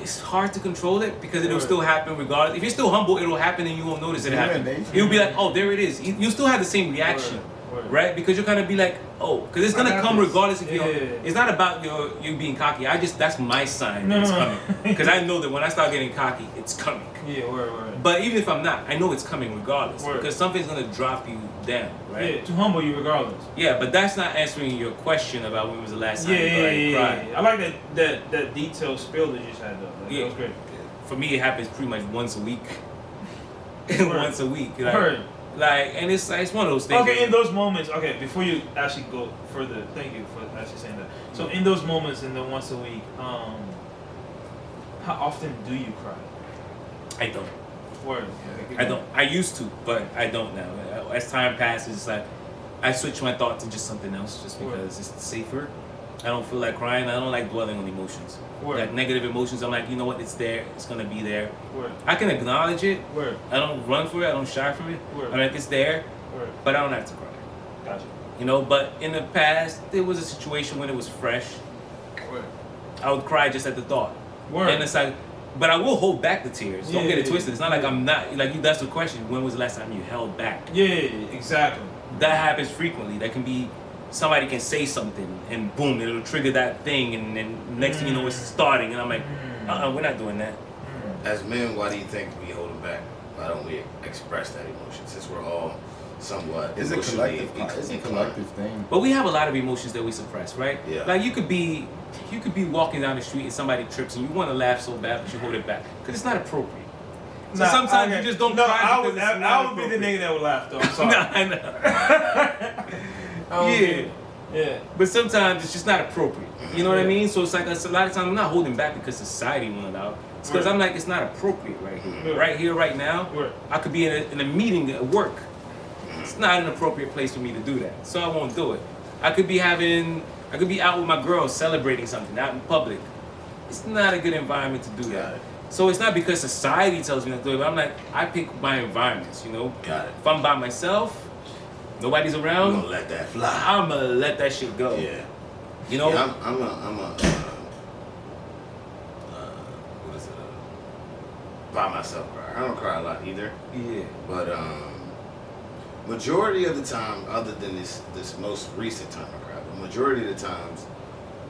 It's hard to control it because it'll Word. still happen regardless. If you're still humble, it'll happen and you won't notice it Human happen. nature. You'll be like, oh, there it is. You still have the same reaction, Word. right? Because you're gonna be like, oh, because it's I gonna got come this. regardless if Yeah. It's not about you being cocky. That's my sign No, that it's no, no. coming. Because I know that when I start getting cocky, it's coming. Yeah, word. But even if I'm not, I know it's coming regardless. Word. Because something's gonna drop you down, right? Yeah, to humble you regardless. Yeah, but that's not answering your question about when was the last time you cried. I like that detailed spill that you just had though. Like, Yeah. That was great. For me, it happens pretty much once a week. Word. Once a week. Word. And it's one of those things. Okay, in those moments, before you actually go further, thank you for actually saying that. So in those moments, in the once a week, how often do you cry? I don't. Word. I don't. I used to, but I don't now. As time passes, it's like I switch my thought to just something else, just because it's safer. I don't feel like crying. I don't like dwelling on emotions. Word. Like negative emotions, I'm like, you know what? It's there. It's gonna be there. Word. I can acknowledge it. Word. I don't run for it. I don't shy from it. Word. I'm like, it's there, Word. but I don't have to cry. Gotcha. You know. But in the past, there was a situation when it was fresh. Word. I would cry just at the thought. Word. And it's like, but I will hold back the tears. Don't get it Yeah. twisted. It's not like I'm not like you. That's the question. When was the last time you held back? Yeah, exactly. That happens frequently. That can be somebody can say something and boom, it'll trigger that thing, and then next thing you know, it's starting. And I'm like, we're not doing that. As men, why do you think we hold them back? Why don't we express that emotion? Since we're all somewhat It's a emotionally collective. It's a inclined. collective thing. But we have a lot of emotions that we suppress, right? Yeah. Like you could be walking down the street and somebody trips and you want to laugh so bad, but you hold it back because it's not appropriate. So Nah, sometimes okay. you just don't No, cry I because would, it's not I would be the appropriate. nigga that would laugh though. I'm sorry. Nah, yeah. Yeah. But sometimes it's just not appropriate. You know what I mean? So it's like a lot of times I'm not holding back because society won't allow. It's because Right. I'm like, it's not appropriate right here. Yeah. Right here, right now. Right. I could be in a meeting at work. It's not an appropriate place for me to do that. So I won't do it. I could be out with my girls celebrating something out in public. It's not a good environment to do Got that. it. So it's not because society tells me not to do it, but I'm like, I pick my environments, you know? Got it. If I'm by myself, nobody's I'm around, gonna let that fly. I'm gonna let that shit go. Yeah. You know? Yeah, I'm a what is it? By myself cry. I don't cry a lot either. Yeah. But majority of the time, other than this most recent time I cry, but majority of the times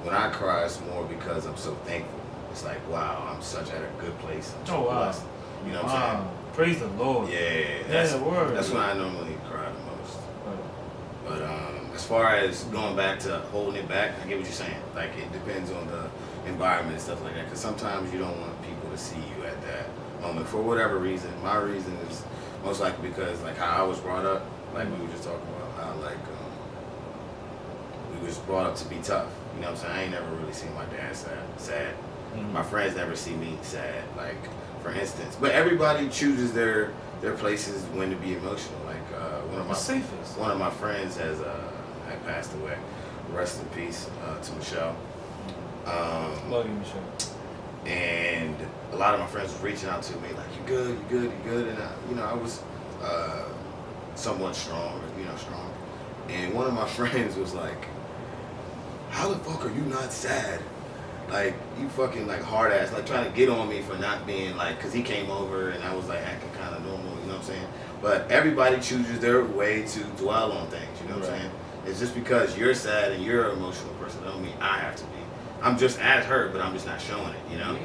when I cry, it's more because I'm so thankful. It's like, wow, I'm such at a good place. I'm so Oh, wow. blessed. You know what I'm Wow. Praise the Lord. saying? Yeah, that's word. That's when I normally cry the most. Right. But as far as going back to holding it back, I get what you're saying. Like it depends on the environment and stuff like that. Because sometimes you don't want people to see you at that moment for whatever reason. My reason is most likely because like how I was brought up. Like we were just talking about how like we was brought up to be tough. You know what I'm saying? I ain't never really seen my dad sad. My friends never see me sad. Like for instance, but everybody chooses their places when to be emotional. Like The safest. one of my friends had passed away. Rest in peace to Michelle. Love you, Michelle. And a lot of my friends were reaching out to me like, "You good? You good?" And I was somewhat strong. And one of my friends was like, "How the fuck are you not sad? Like you fucking like hard ass, like trying to get on me for not being like, cause he came over and I was like acting kind of normal, you know what I'm saying? But everybody chooses their way to dwell on things, you know what I'm saying? It's just because you're sad and you're an emotional person, that don't mean I have to be. I'm just as hurt, but I'm just not showing it, you know? Yeah.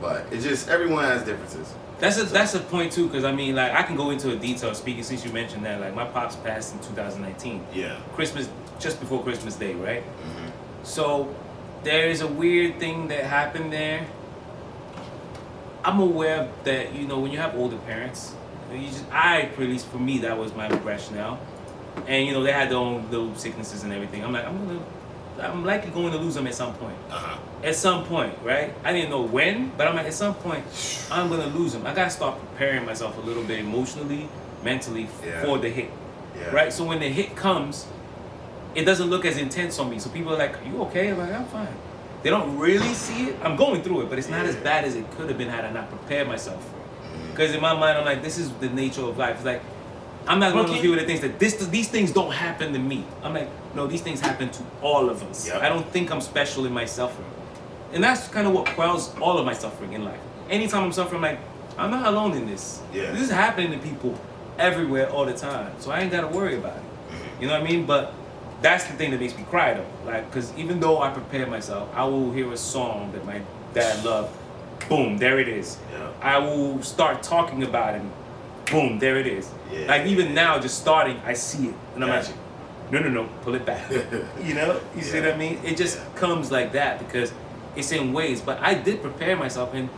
But it's just, everyone has differences. That's a point too, because I mean, like I can go into a detail speaking since you mentioned that. Like my pops passed in 2019, Yeah. Christmas, just before Christmas Day, right? Mm-hmm. So there is a weird thing that happened there. I'm aware that when you have older parents, at least for me, that was my rationale. And they had their own little sicknesses and everything. I'm like, I'm gonna I'm likely going to lose them at some point. Uh-huh. At some point, right? I didn't know when, but I'm like, at some point, I'm gonna lose them. I gotta start preparing myself a little bit emotionally, mentally for the hit, right? So when the hit comes, it doesn't look as intense on me. So people are like, "Are you okay?" I'm like, "I'm fine." They don't really see it. I'm going through it, but it's not as bad as it could have been had I not prepared myself for it. Because in my mind, I'm like, this is the nature of life. It's like, I'm not one of those people that thinks that these things don't happen to me. I'm like, no, these things happen to all of us. Yep. I don't think I'm special in my suffering. And that's kind of what quells all of my suffering in life. Anytime I'm suffering, I'm like, I'm not alone in this. Yeah. This is happening to people everywhere all the time. So I ain't got to worry about it. You know what I mean? But that's the thing that makes me cry though. Like, because even though I prepare myself, I will hear a song that my dad loved. Boom, there it is. Yeah. I will start talking about it. Boom, there it is. Yeah. Like even now, just starting, I see it. And I'm like, no, pull it back. You know? You see what I mean? It just comes like that because it's in waves. But I did prepare myself and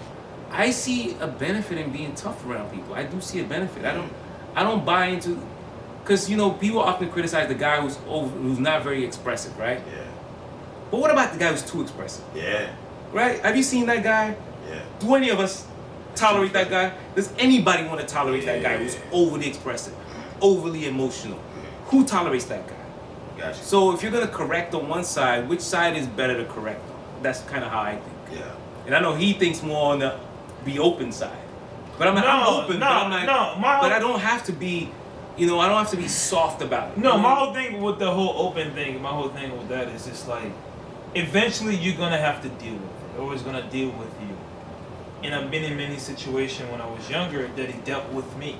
I see a benefit in being tough around people. I do see a benefit. I don't buy into, because you know people often criticize the guy who's not very expressive, right? Yeah. But what about the guy who's too expressive? Yeah. Right? Have you seen that guy? Yeah. Do any of us tolerate that guy? Does anybody want to tolerate that guy who's overly expressive, overly emotional? Who tolerates that guy? Gotcha. So if you're gonna correct on one side, which side is better to correct on? That's kind of how I think. Yeah. And I know he thinks more on the be open side, but I'm like, I'm open, but I'm like, but I don't have to be, you know, I don't have to be soft about it. No, my whole thing with the whole open thing, my whole thing with that is just like, eventually you're gonna have to deal with it, or it's gonna deal with you. And I've been in many situations when I was younger that he dealt with me.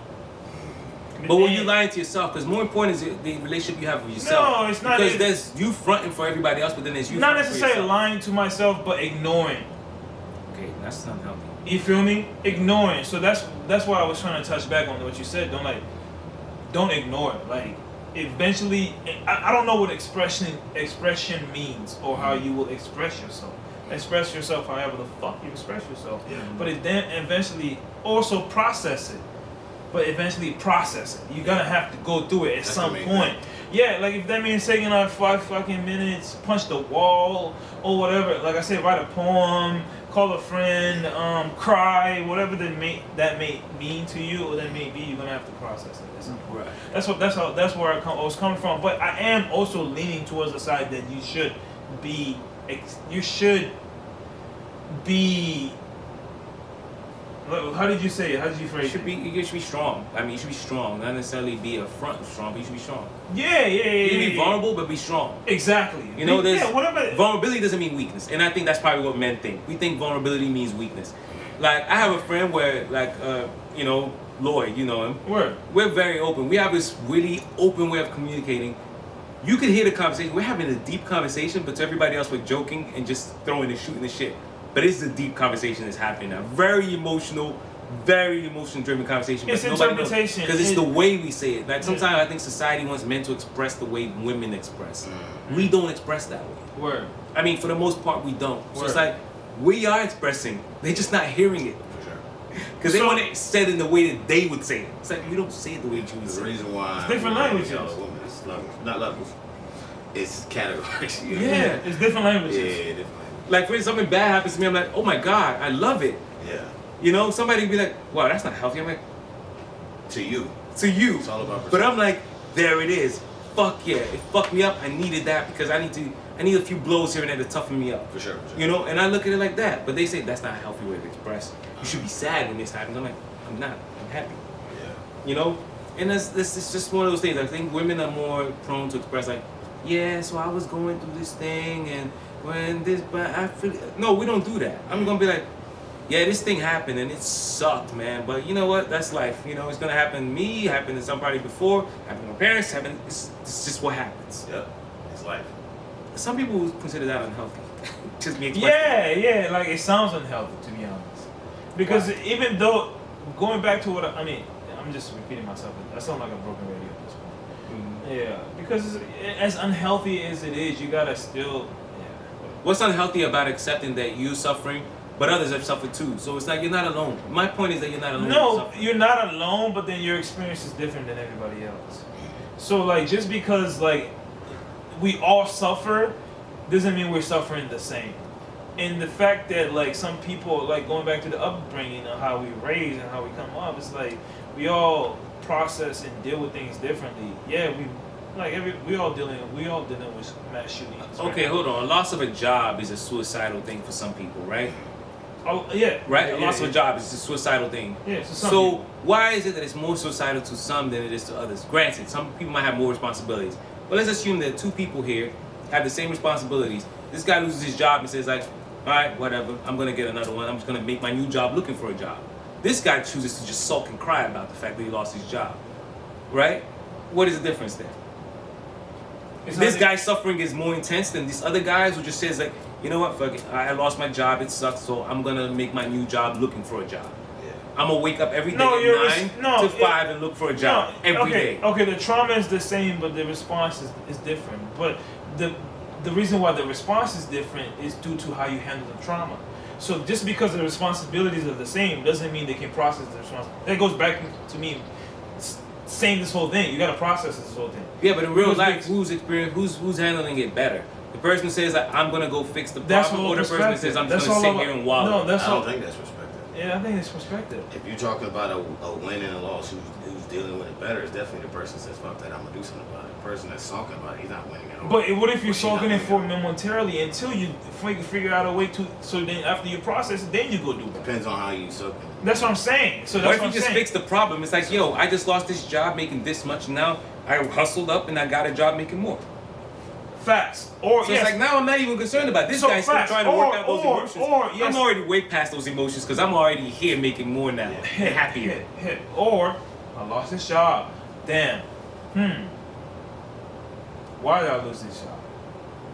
But when you lying to yourself, because more important is the relationship you have with yourself. No, it's not. Because there's you fronting for everybody else, but then there's you. Not necessarily lying to myself, but ignoring. Okay, that's not healthy. You feel me? Ignoring. So that's why I was trying to touch back on what you said. Don't ignore it. Like eventually, I don't know what expression means or how you will express yourself. Express yourself however the fuck you express yourself. Yeah. But it then eventually also process it. But eventually process it. You're gonna have to go through it at some point. Yeah, like if that means taking like 5 fucking minutes, punch the wall or whatever. Like I said, write a poem, call a friend, cry, whatever that may mean to you or that may be. You're gonna have to process it at some point. Right. That's where I was coming from. But I am also leaning towards the side that you should be. How did you say it? How did you phrase it? You should be strong. I mean, you should be strong. Not necessarily be a front strong, but you should be strong. Yeah. You can be vulnerable, but be strong. Exactly. You know, vulnerability doesn't mean weakness. And I think that's probably what men think. We think vulnerability means weakness. Like, I have a friend where, like, you know, Lloyd, you know him. Word. We're very open. We have this really open way of communicating. You can hear the conversation. We're having a deep conversation, but to everybody else, we're joking and just throwing and shooting the shit. But it's a deep conversation that's happening now. Very emotion-driven conversation. It's interpretation. Because it's the way we say it. Like sometimes I think society wants men to express the way women express. Mm-hmm. We don't express that way. Word. I mean, for the most part, we don't. Word. So it's like we are expressing. They're just not hearing it. Because they want it said in the way that they would say it. It's like we don't say it the way you would say it. The reason why it's different languages. It's not levels. It's categories. Yeah, it's different languages. Yeah, different languages. Like when something bad happens to me, I'm like, oh my God, I love it. Yeah. You know, somebody be like, wow, that's not healthy. I'm like, to you. It's all about perspective. But I'm like, there it is. Fuck yeah, it fucked me up. I needed that because I need a few blows here and there to toughen me up. For sure. You know, and I look at it like that. But they say that's not a healthy way to express. You should be sad when this happens. I'm like, I'm not. I'm happy. Yeah. You know, and it's just one of those things. I think women are more prone to express like, yeah, so I was going through this thing and when this, but I feel, no, we don't do that. I'm gonna be like, yeah, this thing happened and it sucked, man. But you know what? That's life. You know, it's gonna happen to me, happened to somebody before, happened to my parents, it's just what happens. Yep, it's life. Some people would consider that unhealthy. Just me expressing. Yeah, like it sounds unhealthy to be honest. Because even though, going back to what I mean, I'm just repeating myself. I sound like a broken radio at this point. Mm-hmm. Yeah, because as unhealthy as it is, you gotta still. What's unhealthy about accepting that you're suffering, but others have suffered too? So it's like you're not alone. My point is that you're not alone. No, you're not alone, but then your experience is different than everybody else. So like just because like we all suffer, doesn't mean we're suffering the same. And the fact that like some people, like going back to the upbringing of how we raise and how we come up, it's like we all process and deal with things differently. Yeah, we all dealing with mass shootings. Okay, hold on. A loss of a job is a suicidal thing for some people, right? Oh yeah. Right? Yeah, A loss of a job is a suicidal thing. Yeah. So why is it that it's more suicidal to some than it is to others? Granted, some people might have more responsibilities. But let's assume that two people here have the same responsibilities. This guy loses his job and says like, all right, whatever, I'm going to get another one. I'm just going to make my new job looking for a job. This guy chooses to just sulk and cry about the fact that he lost his job. Right? What is the difference there? This guy's suffering is more intense than these other guys who just says like, you know what, fuck it, I lost my job, it sucks, so I'm going to make my new job looking for a job. Yeah. I'm going to wake up every day at 9 to 5 and look for a job every day. Okay, the trauma is the same, but the response is different. But the reason why the response is different is due to how you handle the trauma. So just because the responsibilities are the same doesn't mean they can process the responsibility. That goes back to me saying this whole thing. You got to process this whole thing. Yeah, but in real life, who's handling it better? The person who says like, I'm gonna go fix the problem, or the person that says I'm just gonna sit here and wallow. No, I don't think that's perspective. Yeah, I think it's perspective. If you're talking about a win and a loss, who's dealing with it better is definitely the person that says, fuck that, I'm gonna do something about it. The person that's sulking about it, he's not winning at all. But what if you're sulking it for momentarily until you figure out a way to, so then after you process it, then you go do it. Depends on how you suck it. That's what I'm saying. So what if you just fix the problem? It's like, yo, I just lost this job making this much, now I hustled up and I got a job making more. Facts. Or so it's like now I'm not even concerned about this guy still trying to work out those emotions. I'm already way past those emotions because I'm already here making more now. Happier. Or I lost this job. Damn. Why did I lose this job?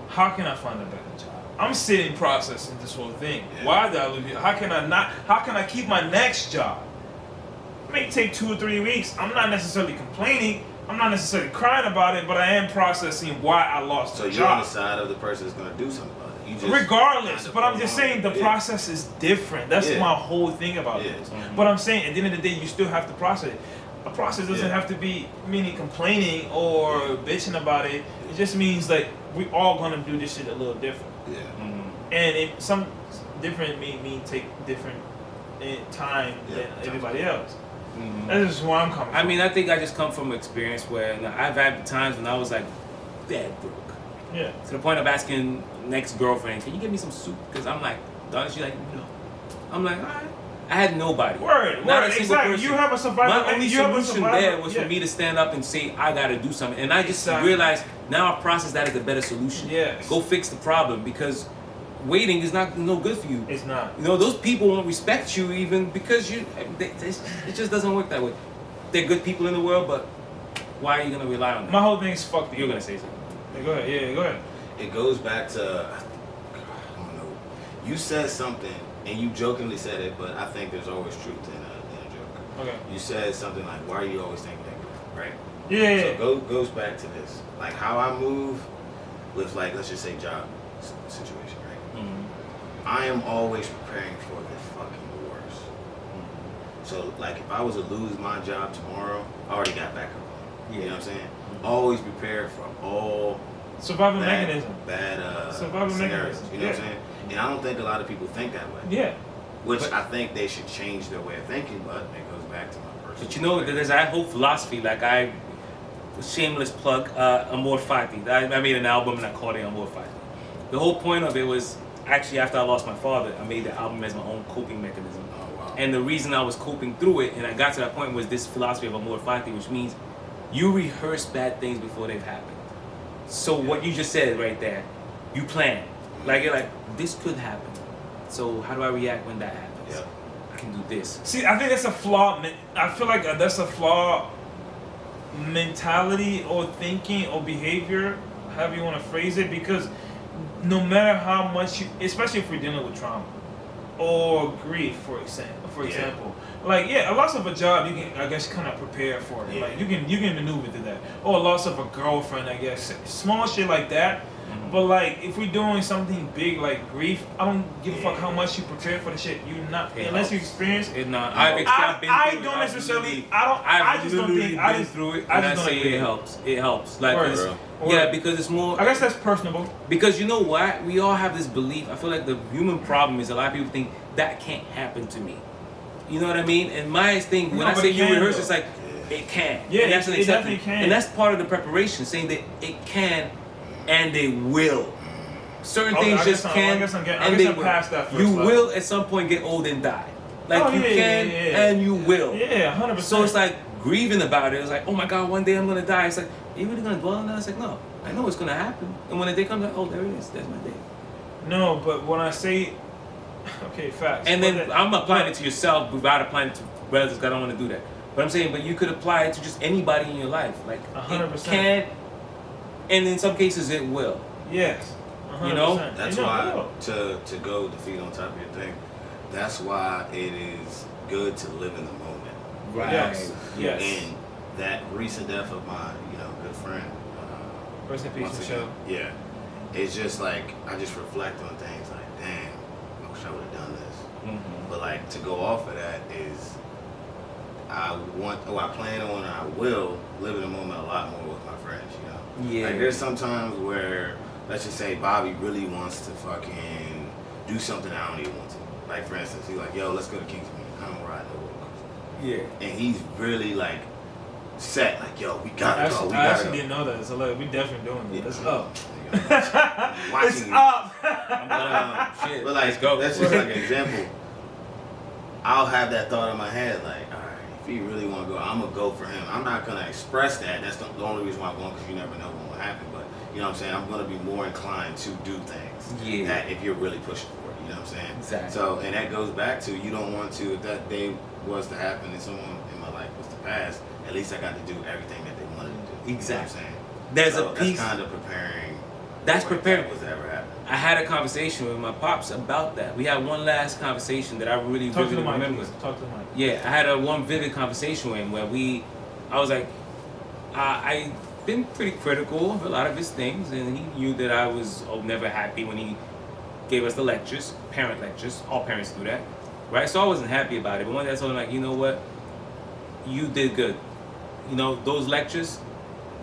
How can I find a better job? I'm sitting processing this whole thing. Yeah. Why did I lose it? How can I keep my next job? It may take 2 or 3 weeks. I'm not necessarily complaining. I'm not necessarily crying about it, but I am processing why I lost the job. So you're on the side of the person that's going to do something about it. You just regardless, but I'm just saying the process is different. That's my whole thing about this. Mm-hmm. But I'm saying at the end of the day, you still have to process it. A process doesn't have to be meaning complaining or bitching about it. It just means like we all gonna do this shit a little different. Yeah. Mm-hmm. And some different mean take different time than everybody else. Mm-hmm. That's just where I'm coming from. I mean, I think I just come from experience where I've had times when I was like dead broke. Yeah. To the point of asking next girlfriend, can you give me some soup? Because I'm like done. She's like, no. I'm like, all right. I had nobody. Not a single person. You have a survival. My only solution there was for me to stand up and say, I gotta do something. And I just realized now I process that as a better solution. Yes. Go fix the problem because waiting is not no good for you. It's not. You know, those people won't respect you even because it just doesn't work that way. They're good people in the world, but why are you gonna rely on them? My whole thing is fuck. You're gonna say something. Yeah, go ahead. Yeah, go ahead. It goes back to, I don't know. You said something. And you jokingly said it, but I think there's always truth in a joke. Okay. You said something like, why are you always thinking negative, right? Yeah. So goes back to this. Like how I move with like, let's just say job situation, right? Mm-hmm. I am always preparing for the fucking worst. Mm-hmm. So like if I was to lose my job tomorrow, I already got backup. You know what I'm saying? Mm-hmm. Always prepared for all survival mechanism. Bad survival scenarios. mechanism. You know what I'm saying? And I don't think a lot of people think that way. Yeah. Which I think they should change their way of thinking, but it goes back to my personal. But you know, there's that whole philosophy, like shameless plug, Amor Fati. I made an album and I called it Amor Fati. The whole point of it was, actually after I lost my father, I made the album as my own coping mechanism. Oh, wow. And the reason I was coping through it, and I got to that point, was this philosophy of Amor Fati, which means you rehearse bad things before they've happened. So what you just said right there, you plan. Like you're like, this could happen. So how do I react when that happens? Yeah. I can do this. See, I think that's a flaw. I feel like that's a flaw mentality or thinking or behavior, however you want to phrase it, because no matter how much you, especially if we're dealing with trauma or grief, for example, like a loss of a job, you can, I guess, kind of prepare for it. Yeah. Like you can maneuver through that. Or a loss of a girlfriend, I guess, small shit like that. Mm-hmm. But like if we're doing something big like grief, I don't give a fuck how much you prepare for the shit. You not unless you experience it. I don't necessarily. I just don't think. I just through it. And I say it helps. It helps. Like Yeah, because it's more. I guess that's personable. Because you know what? We all have this belief. I feel like the human problem is a lot of people think that can't happen to me. You know what I mean? And my thing, when I say you rehearse, it's like, it can. Yeah, and that's it definitely can. And that's part of the preparation, saying that it can and they will. Certain things just can. I guess I'm past that first You level. will at some point get old and die. Like you can and you will. Yeah, 100%. So it's like grieving about it. It's like, oh my God, one day I'm gonna die. It's like, are you really gonna dwell on that? It's like, no, I know it's gonna happen. And when the day comes, like, oh, there it is. That's my day. No, but when I say, okay, facts. And then I'm applying it to yourself without applying it to brothers. I don't want to do that. But I'm saying, but you could apply it to just anybody in your life. Like 100%. It can, and in some cases it will. Yes. 100%. You know? That's why to go defeat on top of your thing. That's why it is good to live in the moment. Right. Yes. Yes. And that recent death of my, good friend. Rest in peace, Michelle. Yeah. It's just like I just reflect on things like, damn, I wish I would have done this. Mm-hmm. But like to go off of that is I plan on, and I will live in the moment a lot more with my friends, Yeah. Like there's sometimes where, let's just say Bobby really wants to fucking do something I don't even want to. Like for instance, he's like, yo, let's go to Kingston. I don't ride no roller coaster. Yeah. And he's really like set, like, yo, we gotta go. I actually didn't know that. So like, we definitely doing it. Let's up. Watching It's you. up. Shit. But like, Let's go. that's just like an example. I'll have that thought in my head, like, all right, if he really want to go, I'm gonna go for him. I'm not gonna express that. That's the only reason why I'm going, because you never know what will happen. But you know what I'm saying? I'm gonna be more inclined to do things. Yeah. That if you're really pushing for it, you know what I'm saying? Exactly. So, and that goes back to, you don't want to, if that day was to happen and someone in my life was to pass, at least I got to do everything that they wanted to do. Exactly. You know what I'm saying? There's So a piece. That's kind of preparing. That's for if preparing. that was to ever happen. I had a conversation with my pops about that. We had one last conversation that I really Talk to vividly the mic, remember. please. Talk to the mic. Yeah, I had one vivid conversation with him where I was like, I've been pretty critical of a lot of his things, and he knew that I was never happy when he gave us the lectures, parent lectures. All parents do that, right? So I wasn't happy about it. But one day I told him, like, you know what? You did good. You know, those lectures,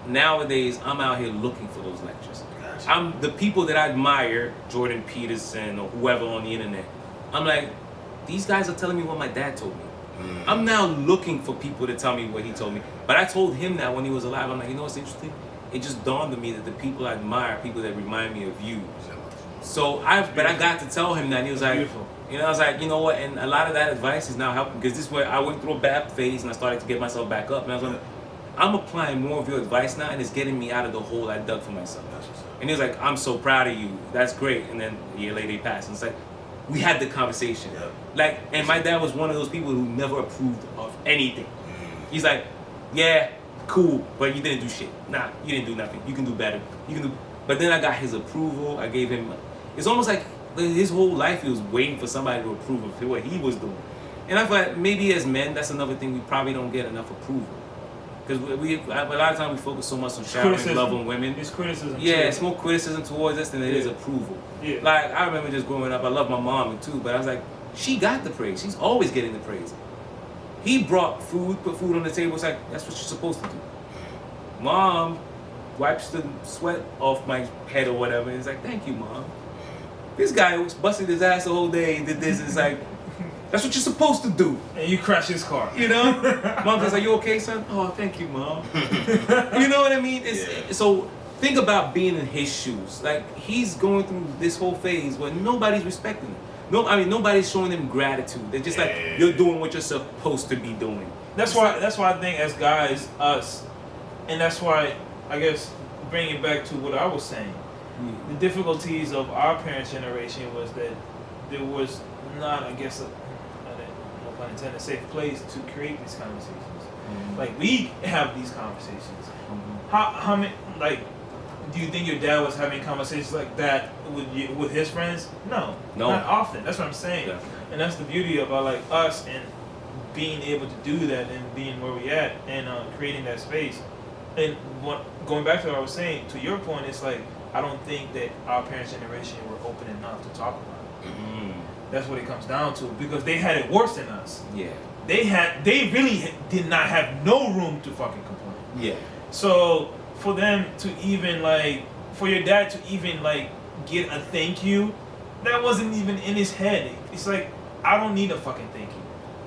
nowadays, I'm out here looking for those lectures. I'm the people that I admire, Jordan Peterson or whoever on the internet. I'm like, these guys are telling me what my dad told me. I'm now looking for people to tell me what he told me. But I told him that when he was alive. I'm like, you know what's interesting? It just dawned on me that the people I admire are people that remind me of you. So I got to tell him that, and he was like, Beautiful. you know, I was like, you know what? And a lot of that advice is now helping, because this is where I went through a bad phase and I started to get myself back up. And I was like, I'm applying more of your advice now, and it's getting me out of the hole I dug for myself. And he was like, I'm so proud of you. That's great. And then a year later he passed. And it's like, we had the conversation. Yep. Like, and my dad was one of those people who never approved of anything. He's like, yeah, cool, but you didn't do shit. Nah, you didn't do nothing. You can do better. You can do. But then I got his approval. I gave him. It's almost like his whole life he was waiting for somebody to approve of what he was doing. And I thought maybe as men, that's another thing, we probably don't get enough approval. Because a lot of times we focus so much on showering love on women. It's criticism. Yeah, too. it's more criticism towards us than it is approval. Yeah. Like, I remember just growing up, I love my mom too, but I was like, she got the praise. She's always getting the praise. He brought food, put food on the table. It's like, that's what you're supposed to do. Mom wipes the sweat off my head or whatever. It's like, thank you, Mom. This guy was busting his ass the whole day and did this. It's like, that's what you're supposed to do. And you crash his car. You know? Mom says, are you okay, son? Oh, thank you, Mom. You know what I mean? So think about being in his shoes. Like, he's going through this whole phase where nobody's respecting him. Nobody's showing him gratitude. They're just like, you're doing what you're supposed to be doing. That's why I think as guys, us, and that's why I guess bringing it back to what I was saying, the difficulties of our parents' generation was that there was not, I guess, no pun intended, a safe place to create these conversations. Mm-hmm. Like, we have these conversations. Mm-hmm. How many, like, do you think your dad was having conversations like that with his friends? No, not often. That's what I'm saying. Yeah. And that's the beauty about like us and being able to do that and being where we at and creating that space. And going back to what I was saying, to your point, it's like I don't think that our parents' generation were open enough to talk about it. Mm-hmm. That's what it comes down to, because they had it worse than us. Yeah. They really did not have no room to fucking complain. Yeah. So for them to even like, for your dad to even like get a thank you, that wasn't even in his head. It's like, I don't need a fucking thank you.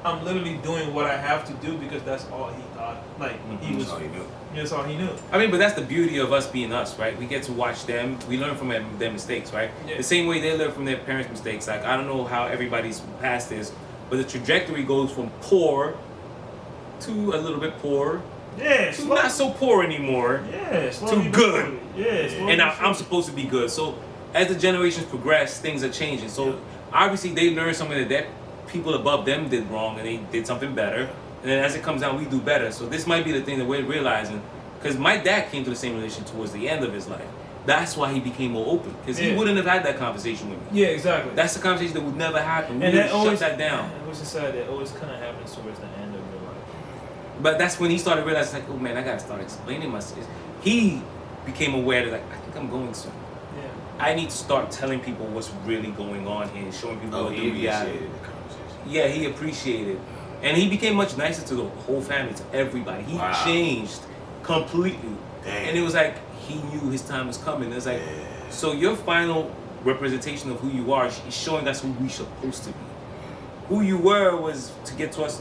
I'm literally doing what I have to do because that's all he thought. Like, he was. That's all he knew. That's all he knew. I mean, but that's the beauty of us being us, right? We get to watch them. We learn from their mistakes, right? Yeah. The same way they learn from their parents' mistakes. Like, I don't know how everybody's past is, but the trajectory goes from poor to a little bit poor Yeah. to not so poor anymore. Yeah. To good. Yeah. And now I'm supposed to be good. So as the generations progress, things are changing. So obviously they learned something that people above them did wrong, and they did something better. And then as it comes down, we do better. So this might be the thing that we're realizing. Because my dad came to the same realization towards the end of his life. That's why he became more open. Because he wouldn't have had that conversation with me. Yeah, exactly. That's the conversation that would never happen. We and would that always shut that down. Which is sad. That always kind of happens towards the end of your life. But that's when he started realizing, like, oh man, I gotta start explaining myself. He became aware that, like, I think I'm going soon. Yeah. I need to start telling people what's really going on here and showing people what the reality. The conversation. Yeah, he appreciated. And he became much nicer to the whole family, to everybody. He changed completely. Dang. And it was like he knew his time was coming. It's like, so your final representation of who you are is showing us who we're supposed to be. Who you were was to get us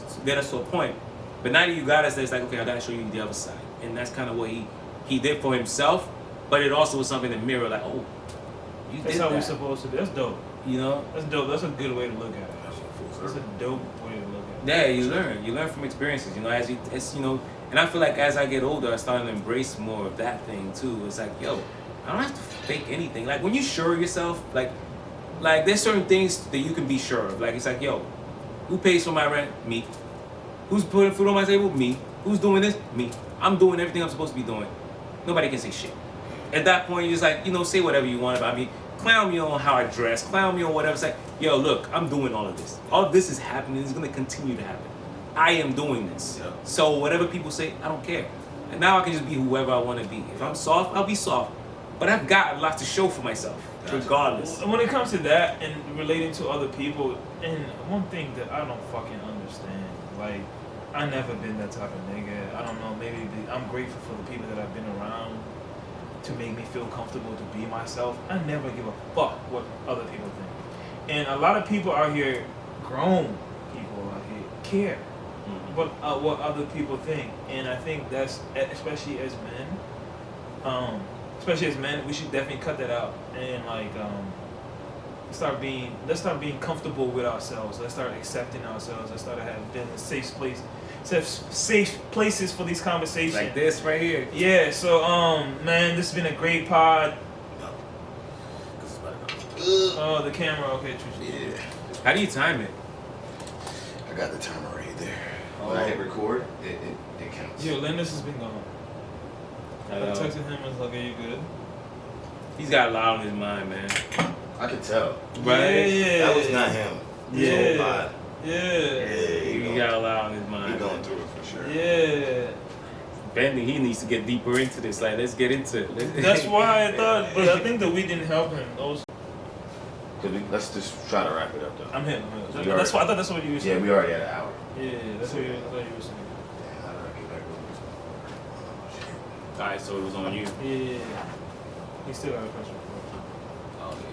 to a point. But now that you got us there, it's like, okay, I gotta show you the other side. And that's kind of what he did for himself. But it also was something that mirrored, like, oh, you That's did how that. we're supposed to be. That's dope. You know? That's dope. That's a good way to look at it. That's a dope way to look at it. Yeah, you learn from experiences. You know, it's you know, and I feel like as I get older, I started to embrace more of that thing too. It's like, yo, I don't have to fake anything. Like when you sure of yourself, like there's certain things that you can be sure of. Like it's like, yo, who pays for my rent? Me. Who's putting food on my table? Me. Who's doing this? Me. I'm doing everything I'm supposed to be doing. Nobody can say shit. At that point, you're just like, you know, say whatever you want about me. Clown me on how I dress. Clown me on whatever. It's like, yo, look, I'm doing all of this. All of this is happening. It's going to continue to happen. I am doing this. Yeah. So whatever people say, I don't care. And now I can just be whoever I want to be. If I'm soft, I'll be soft. But I've got a lot to show for myself, regardless. When it comes to that and relating to other people, and one thing that I don't fucking understand, like, I never been that type of nigga. I don't know, maybe I'm grateful for the people that I've been around to make me feel comfortable to be myself. I never give a fuck what other people think. And a lot of people out here, grown people out here, care what other people think. And I think that's, especially as men, we should definitely cut that out and like let's start being comfortable with ourselves. Let's start accepting ourselves. Let's start having a safe places for these conversations. Like this right here. Yeah, so man, this has been a great pod. Oh, the camera, okay, Yeah. How do you time it? I got the timer right there. When I hit record, it counts. Yo, Linus has been gone. I texted him and was like, are you good? He's got a lot on his mind, man. I could tell. Right? Yeah. That was not him. His whole pod. Yeah. He got a lot on his mind. He's going through it for sure. Yeah. Bendy, he needs to get deeper into this. Like, let's get into it. That's why I thought, but I think that we didn't help him. Let's just try to wrap it up though. I'm him. So That's why I thought that's what you were saying. Yeah, we already had an hour. Yeah, that's what you were saying. Damn, how did I get back over this? Alright, so it was on you. Yeah. He still got a question. Oh, yeah.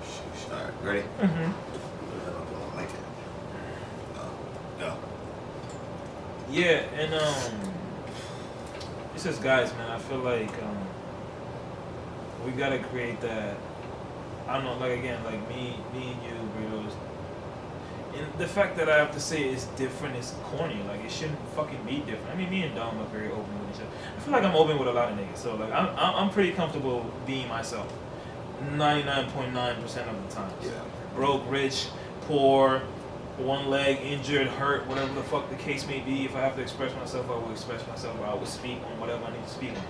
Sheesh. All right, ready? Mm-hmm. No. Yeah, and it says, guys, man, I feel like we gotta create that. I don't know, like again, like me and you, Burritos. And the fact that I have to say it's different is corny. Like it shouldn't fucking be different. I mean, me and Dom are very open with each other. I feel like I'm open with a lot of niggas. So like I'm pretty comfortable being myself. 99.9% of the time. Yeah. Broke, rich, poor, one leg injured, hurt, whatever the fuck the case may be. If I have to express myself, I will express myself, or I will speak on whatever I need to speak on.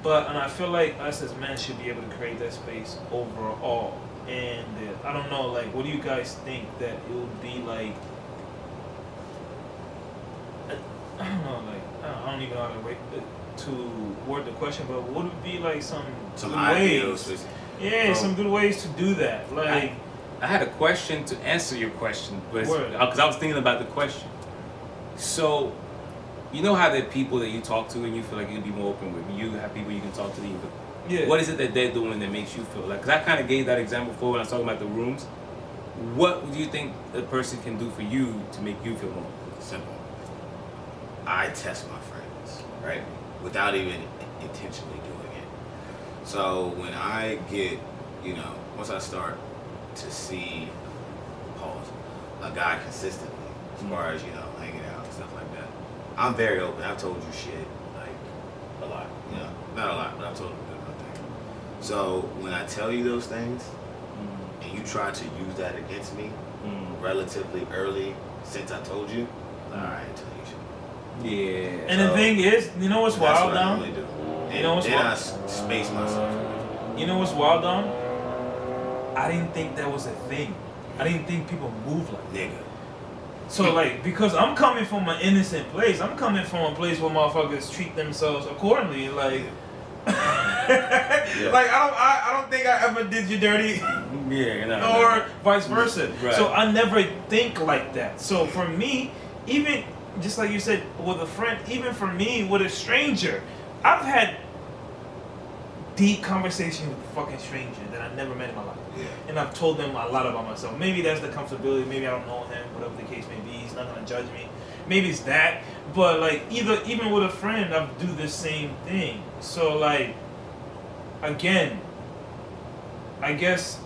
And I feel like us as men should be able to create that space overall. And I don't know, like, what do you guys think that it would be like? I don't know, like, I don't even know how to word the question, but would it be like some good ideals? ways? Yeah, some good ways to do that. Like, I had a question to answer your question, but because I was thinking about the question. So, you know how there are people that you talk to and you feel like you'd be more open with. You have people you can talk to that you feel. Yeah. What is it that they're doing that makes you feel like? Because I kind of gave that example before when I was talking about the rooms. What do you think a person can do for you to make you feel more simple? I test my friends, right? Without even intentionally doing it. So when I get, once I start to see, a guy consistently, as far as, hanging out and stuff like that, I'm very open. I've told you shit, like, a lot. Not a lot, but I've told you about things. So when I tell you those things, and you try to use that against me relatively early since I told you, I ain't tell you shit. Yeah. And the thing is, you know what's wild now? Really do. You know what's wild? wild? I space myself. You know what's wild, Dom? I didn't think that was a thing. I didn't think people move like that. Nigga. So like, because I'm coming from an innocent place, I'm coming from a place where motherfuckers treat themselves accordingly. Like, like I don't think I ever did you dirty. Or vice versa. Right. So I never think like that. So for me, even just like you said with a friend, even for me with a stranger, I've had deep conversation with a fucking stranger that I never met in my life. Yeah. And I've told them a lot about myself. Maybe that's the comfortability. Maybe I don't know him. Whatever the case may be, he's not gonna judge me. Maybe it's that. But like even with a friend, I do the same thing. So like, again, I guess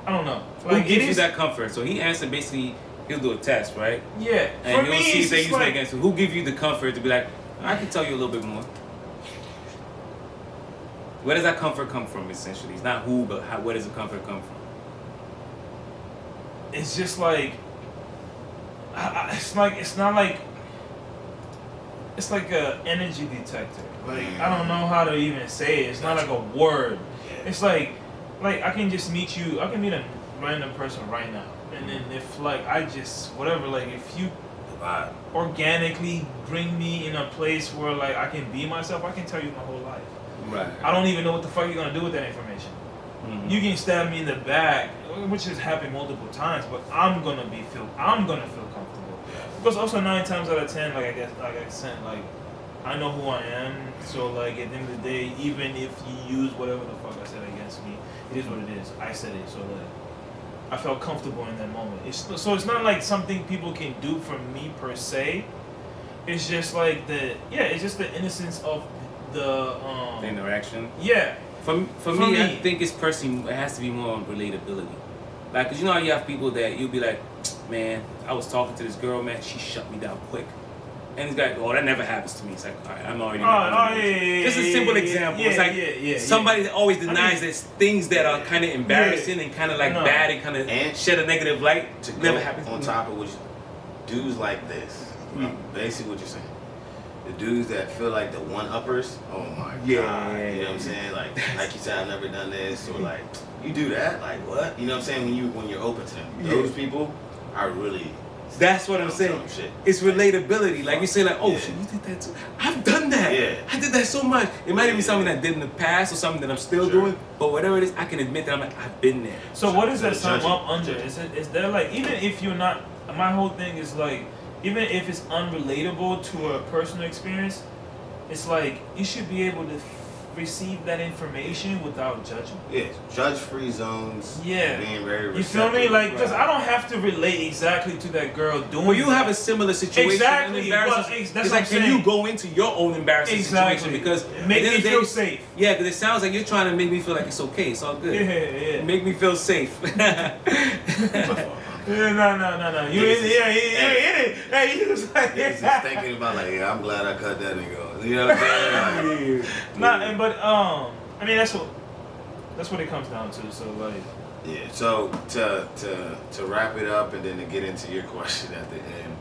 I don't know. Like, who gives you that comfort? So he answered basically. He'll do a test, right? Yeah. And for you'll me, see if they use like, that against you. Who give you the comfort to be like, I can tell you a little bit more? Where does that comfort come from, essentially? It's not who, but how, where does the comfort come from? It's just like, it's like a energy detector. Like, I don't know how to even say it. It's not like a word. It's like I can just meet you. I can meet a random person right now, and then if like I just whatever, like if you organically bring me in a place where like I can be myself, I can tell you my whole life. Right. I don't even know what the fuck you're gonna do with that information. Mm-hmm. You can stab me in the back, which has happened multiple times, but I'm gonna feel comfortable. Because also 9 times out of 10, like I said, like I know who I am. So like at the end of the day, even if you use whatever the fuck I said against me, it is what it is. I said it, so like I felt comfortable in that moment. So it's not like something people can do for me per se. It's just like it's just the innocence of the interaction. Yeah. For me, I think it's personally, it has to be more on relatability. Like, cause you know how you have people that you'll be like, man, I was talking to this girl, man, she shut me down quick. And this guy, that never happens to me. It's like, all right, I'm already. Just a simple example. It's like somebody that always denies there's things that are kind of embarrassing and kind of like bad and kind of shed a negative light. To never go happens on top of which dudes like this, basically what you're saying. The dudes that feel like the one-uppers, oh my god, you know what I'm saying? Like you said, I've never done this, or like, you do that? Like what? You know what I'm saying? When you're open to them. Those people are really... That's what I'm saying. It's relatability. Like you say like, oh shit, you did that too. I've done that. Yeah. I did that so much. It might even be something that I did in the past or something that I'm still doing, but whatever it is, I can admit that I'm like, I've been there. So what is that sum up under? Is there like, even if you're not, my whole thing is like, even if it's unrelatable to a personal experience, it's like you should be able to receive that information without judgment. Yeah, judge-free zones. Yeah, being very receptive. You feel me? Like, because I don't have to relate exactly to that girl doing. Well, you have a similar situation. Exactly. It's like, can you go into your own embarrassing situation because make me feel safe? Yeah, because it sounds like you're trying to make me feel like it's okay. It's all good. Yeah. Make me feel safe. No. You in it. Hey, he was like, he's just thinking about like, I'm glad I cut that nigga off. You know what I'm saying? But I mean that's what it comes down to. So like, yeah. So to wrap it up and then to get into your question at the end,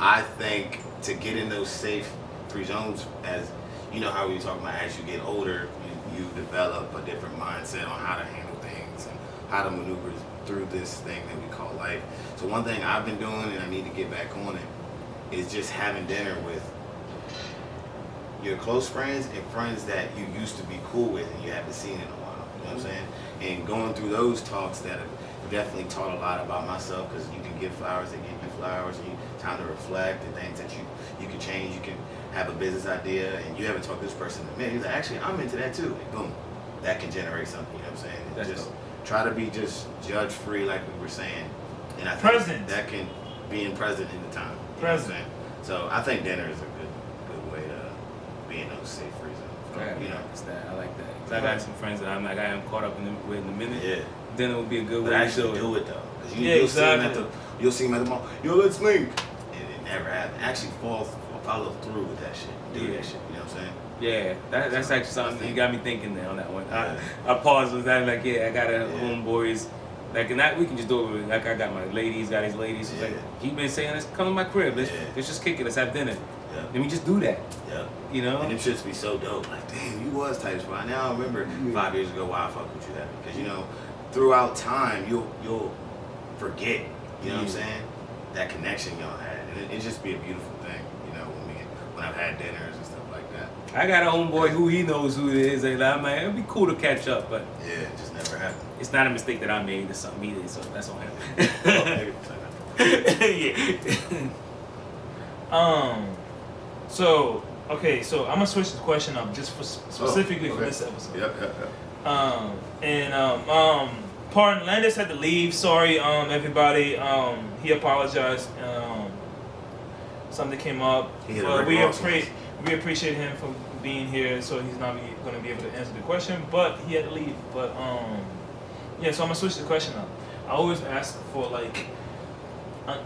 I think to get in those safe free zones, as you know how we were talking about, as you get older, you develop a different mindset on how to handle things and how to maneuver through this thing that we call life. So one thing I've been doing, and I need to get back on it, is just having dinner with your close friends and friends that you used to be cool with and you haven't seen in a while. You know what I'm saying? And going through those talks that have definitely taught a lot about myself because you can give flowers, they give you flowers, and time to reflect and things that you can change. You can have a business idea and you haven't talked to this person in a minute. He's like, actually, I'm into that too. And boom, that can generate something. You know what I'm saying? That's just dope. try to be just judge free, like we were saying. And I think Present. that can being present in the time. You know what I'm saying? So I think dinner is a good way to be in those safe free zones. Yeah, You know. I like that. 'Cause I got some friends that I'm like, I am caught up in a minute. Yeah. Then it would be a good But way to actually do it. do it though. 'Cause Yeah, you'll exactly. you'll see him at the mall. Yo, let's link. And it never happened. Actually follow through with that shit. Do that shit. You know what I'm saying? Yeah, that's actually something you got me thinking there on that one. Yeah. I paused with that, like, yeah, I got a Yeah. homeboys. Like, and that we can just do it. Like, I got my ladies, got his ladies. It's like, he been saying, let's come to my crib. Let's just kick it. Let's have dinner. Yeah. Let me just do that. Yeah. You know? And them shits be so dope. Like, damn, you was tight as fuck. Now I remember 5 years ago why I fucked with you that. Because, you know, throughout time, you'll forget, you know what I'm saying? That connection y'all had. And it just be a beautiful thing, you know, when I've had dinners and stuff like that. I got a homeboy who he knows who it is. And I'm like, it'd be cool to catch up, but Yeah, it just never happened. it's not a mistake that I made. It's something he did, so that's on him. Oh, maybe. Yeah. So I'm gonna switch the question up just for specifically for this episode. Yep. Pardon, Landis had to leave. Sorry, everybody. He apologized. Something came up, He had a but Rick Ross we appreciate him for being here. So he's not going to be able to answer the question, but he had to leave. But yeah. So I'm gonna switch the question up. I always ask for like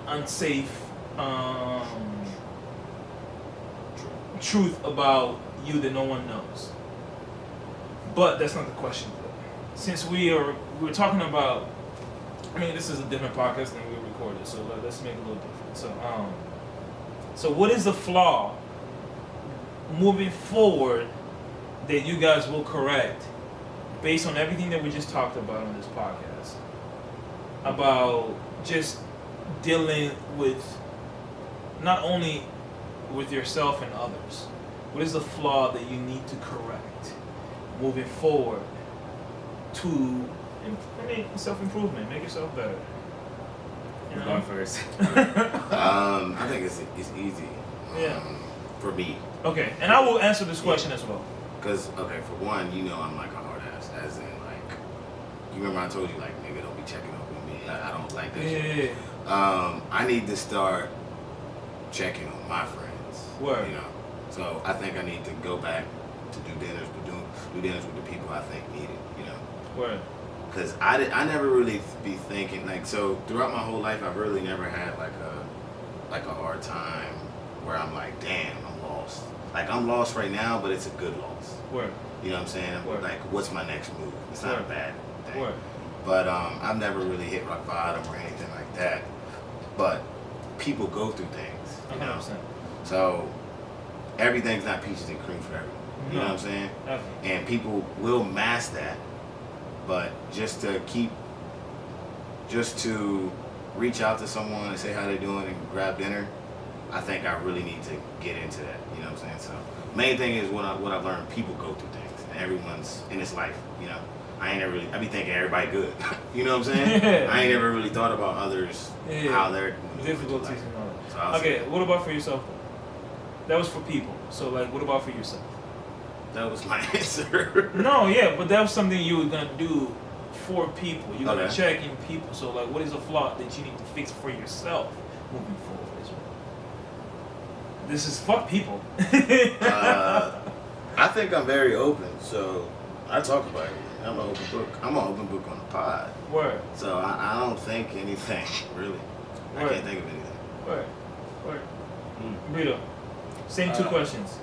unsafe truth about you that no one knows. But that's not the question. Since we're talking about, I mean, this is a different podcast than we recorded, so let's make it a little different. So what is the flaw moving forward that you guys will correct based on everything that we just talked about on this podcast about just dealing with not only with yourself and others? What is the flaw that you need to correct moving forward to, self-improvement, make yourself better? You know? Going first. I think it's easy. Yeah. For me. Okay, and I will answer this question as well. Because, okay, for one, you know I'm like a hard ass, as in, like, you remember I told you, like, nigga, don't be checking up on me. I don't like that shit. Yeah. I need to start checking on my friends. Word. You know? So I think I need to go back to do dinners, but do dinners with the people I think need it, you know? Word. Because I never really be thinking, like, so throughout my whole life, I've really never had, like a hard time where I'm like, damn, I'm lost. Like, I'm lost right now, but it's a good loss. Word. You know what I'm saying? Word. Like, what's my next move? It's not a Word. bad thing. Word. But I've never really hit rock bottom or anything like that. But people go through things, you know? 100%. So everything's not peaches and cream for everyone. You know what I'm saying? Definitely. And people will mask that. But just to reach out to someone and say how they're doing and grab dinner, I think I really need to get into that. You know what I'm saying? So main thing is what I've learned, people go through things. And everyone's in this life, you know. I be thinking everybody good. You know what I'm saying? Yeah. I ain't never really thought about others, how they're difficulties like, and all so that. I'll say Okay, what about for yourself? That was for people. So like, what about for yourself? that was my answer. No, yeah, but that was something you were gonna do for people. You're gonna Okay. check in people. So like, what is a flaw that you need to fix for yourself moving forward as well? This is fuck people. I think I'm very open, so I talk about it. I'm an open book. I'm an open book on the pod. Word. So I don't think anything, really. I Word. can't think of anything. Word. Word. Brito, same two questions.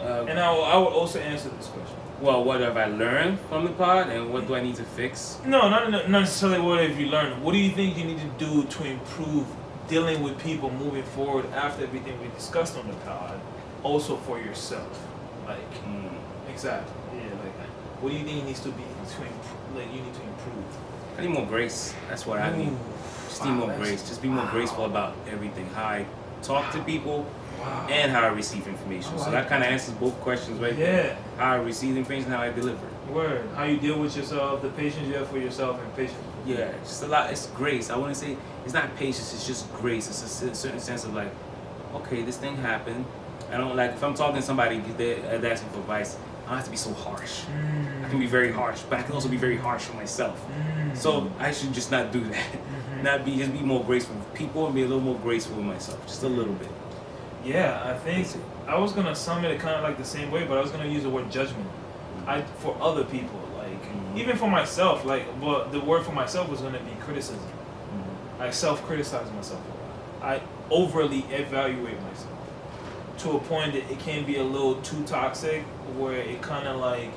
And I will also answer this question. Well, what have I learned from the pod, and what do I need to fix? No, not necessarily what have you learned. What do you think you need to do to improve dealing with people moving forward after everything we discussed on the pod? Also for yourself, like exactly. Yeah, like what do you think needs to be you need to improve? I need more grace. That's what I need. Just need more grace. Just be more graceful about everything. How I talk to people. Wow. And how I receive information. So that kind of answers both questions right there. How I receive information, how I deliver. Word. How you deal with yourself, the patience you have for yourself, and patience Yeah, just a lot. It's grace. I wouldn't say it's not patience. It's just grace. It's a certain sense of like, okay, this thing happened. I don't like if I'm talking to somebody they're asking for advice. I don't have to be so harsh. I can be very harsh, but I can also be very harsh on myself. So I should just not do that. Just be more graceful with people and be a little more graceful with myself, just a little bit. Yeah, I think I was gonna sum it kind of like the same way, but I was gonna use the word judgment. For other people, like even for myself, but the word for myself was gonna be criticism. I self-criticize myself a lot. I overly evaluate myself to a point that it can be a little too toxic, where it kind of like,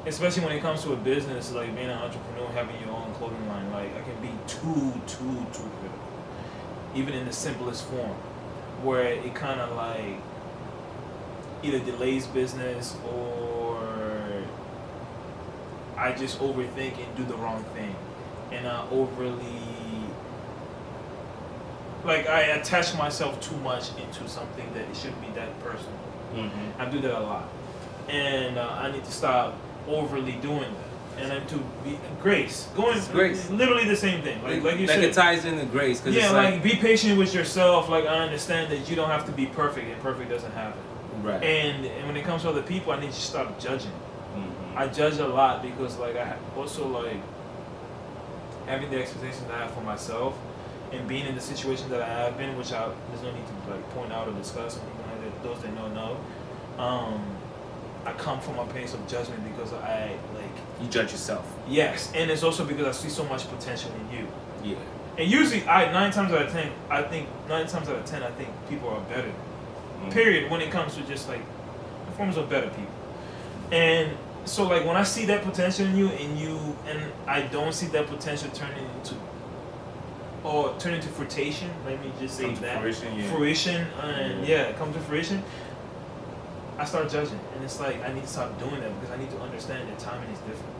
especially when it comes to a business, like being an entrepreneur, having your own clothing line, like I can be too critical, even in the simplest form, where it kind of like either delays business or I just overthink and do the wrong thing, and I overly I attach myself too much into something that it shouldn't be that personal. I do that a lot, and I need to stop overly doing that. And then to be grace, grace, literally the same thing. Like you said, it ties into grace. Cause yeah, it's like be patient with yourself. Like I understand that you don't have to be perfect, and perfect doesn't happen. Right. And when it comes to other people, I need to stop judging. I judge a lot because I also having the expectations I have for myself, and being in the situation that I have been, which there's no need to point out or discuss, or anything like that. Those that know. I come from a place of judgment because you judge yourself. Yes, and it's also because I see so much potential in you. Yeah. And usually, 9 times out of 10, I think people are better. Period. When it comes to just the forms of better people, and so when I see that potential in you, and I don't see that potential turning into fruition. Let me just say that fruition, and come to fruition. I start judging, and it's I need to stop doing that because I need to understand that timing is different.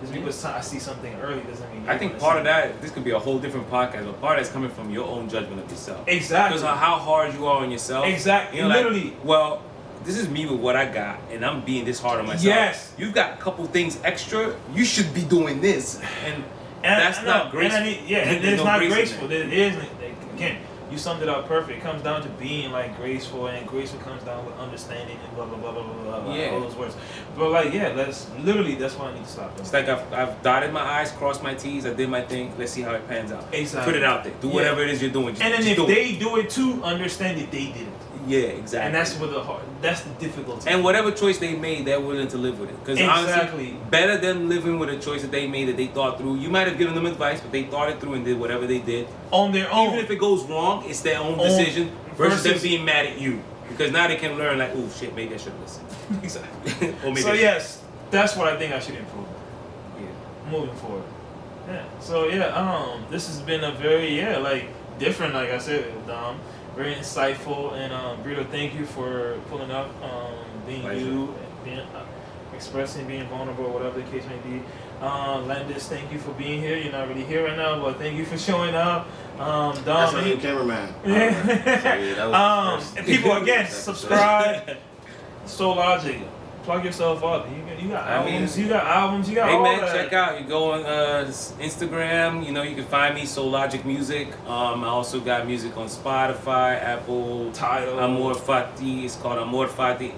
Just because I see something early doesn't mean. I think part of that, this could be a whole different podcast, but part of that's coming from your own judgment of yourself. Exactly. Because of how hard you are on yourself. Exactly. Literally. Well, this is me with what I got, and I'm being this hard on myself. Yes. You've got a couple things extra. You should be doing this, and that's not graceful. It's not graceful. It is again. You summed it up perfect. It comes down to being graceful, and graceful comes down with understanding and blah blah blah blah blah blah. All those words. But that's what I need to stop doing. It's I've dotted my I's, crossed my T's, I did my thing. Let's see how it pans out. Exactly. Put it out there. Do whatever it is you're doing. And then if they do it too, understand that they did it. Yeah, exactly. And that's the difficulty. And whatever choice they made, they're willing to live with it. Because honestly, better than living with a choice that they made that they thought through. You might have given them advice, but they thought it through and did whatever they did on their own. Even if it goes wrong, it's their own decision versus them being mad at you. Because now they can learn oh shit, maybe I should listen. Exactly. Or maybe yes, that's what I think I should improve. Yeah. Moving forward. Yeah. So this has been a very different, like I said, very insightful, and Brito, thank you for pulling up, being Pleasure. you, being expressing, being vulnerable, whatever the case may be. Landis, thank you for being here. You're not really here right now, but thank you for showing up. Dom, that's my new cameraman. And people again, subscribe. Soul Logic. Plug yourself up. You got albums. You got albums. You got all man, that. check out. You go on Instagram. You can find me Soul Logic Music. I also got music on Spotify, Apple, Tidal. Amor Fati. It's called Amor Fati.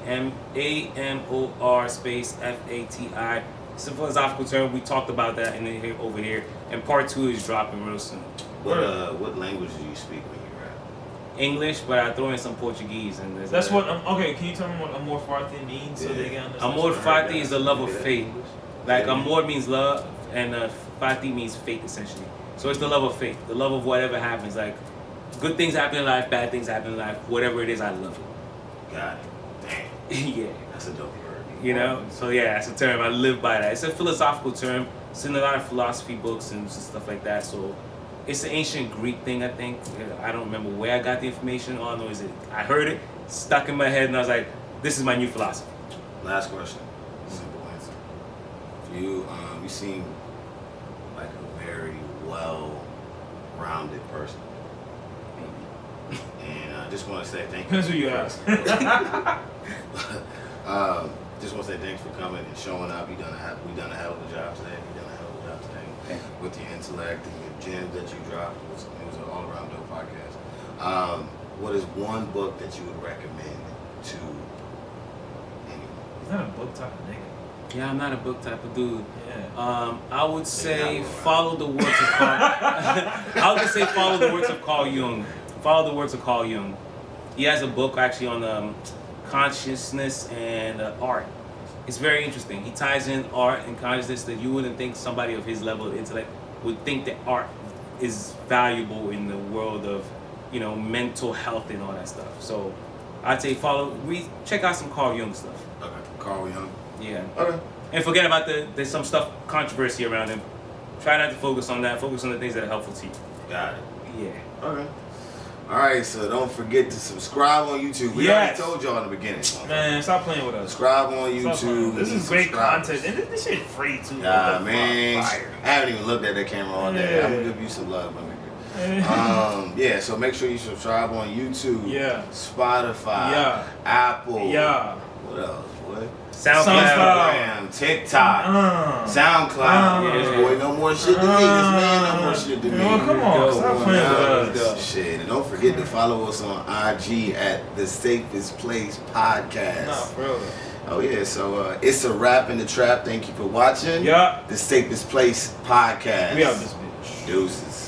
MAMOR space FATI. It's a philosophical term. We talked about that over here. And part 2 is dropping real soon. What language do you speak when you rap? English, but I throw in some Portuguese. And that's what. Okay, can you tell me what Amor Fati means so they can understand? Amor Fati is the love of faith. Amor means love, and Fati means faith essentially. So it's the love of faith, the love of whatever happens. Good things happen in life, bad things happen in life. Whatever it is, I love it. Got it. Damn. Yeah. That's a dope word. So that's a term. I live by that. It's a philosophical term. It's in a lot of philosophy books and stuff like that. So it's an ancient Greek thing, I think. I don't remember where I got the information. All I know is I heard it, stuck in my head, and I was like, this is my new philosophy. Last question. Simple answer. You seem like a very well-rounded person. Maybe. And I just want to say thank you. Depends who you ask. Just want to say thanks for coming and showing up. We done a hell of a job today. with your intellect and your gems that you dropped. It was an all-around dope podcast. What is one book that you would recommend to anyone? He's not a book type of nigga. Yeah, I'm not a book type of dude. Yeah. I would say follow the works of Carl. I would just say follow the works of Carl Jung. Follow the works of Carl Jung. He has a book actually on consciousness and art. It's very interesting. He ties in art and consciousness that you wouldn't think somebody of his level of intellect would think that art is valuable in the world of, mental health and all that stuff. So I'd say check out some Carl Jung stuff. Okay, Carl Jung. Yeah. Okay. And forget about there's some stuff, controversy around him. Try not to focus on that. Focus on the things that are helpful to you. Got it. Yeah. Okay. All right, so don't forget to subscribe on YouTube. We already told y'all in the beginning. Man, stop playing with us. Subscribe on YouTube. This is great content, and this shit free too. Nah, man. I haven't even looked at that camera all day. I'm gonna give you some love, my nigga. Yeah, so make sure you subscribe on YouTube. Yeah. Spotify. Yeah. Apple. Yeah. What else? What? SoundCloud. TikTok. SoundCloud. Yeah. Boy, no more shit to me. This man, no more shit to me. Oh, come on. Stop playing with us. Shit. And don't forget to follow us on IG at The Safest Place Podcast. Nah, bro. Oh, yeah. So it's a wrap in the trap. Thank you for watching. Yeah. The Safest Place Podcast. We out this bitch. Deuces.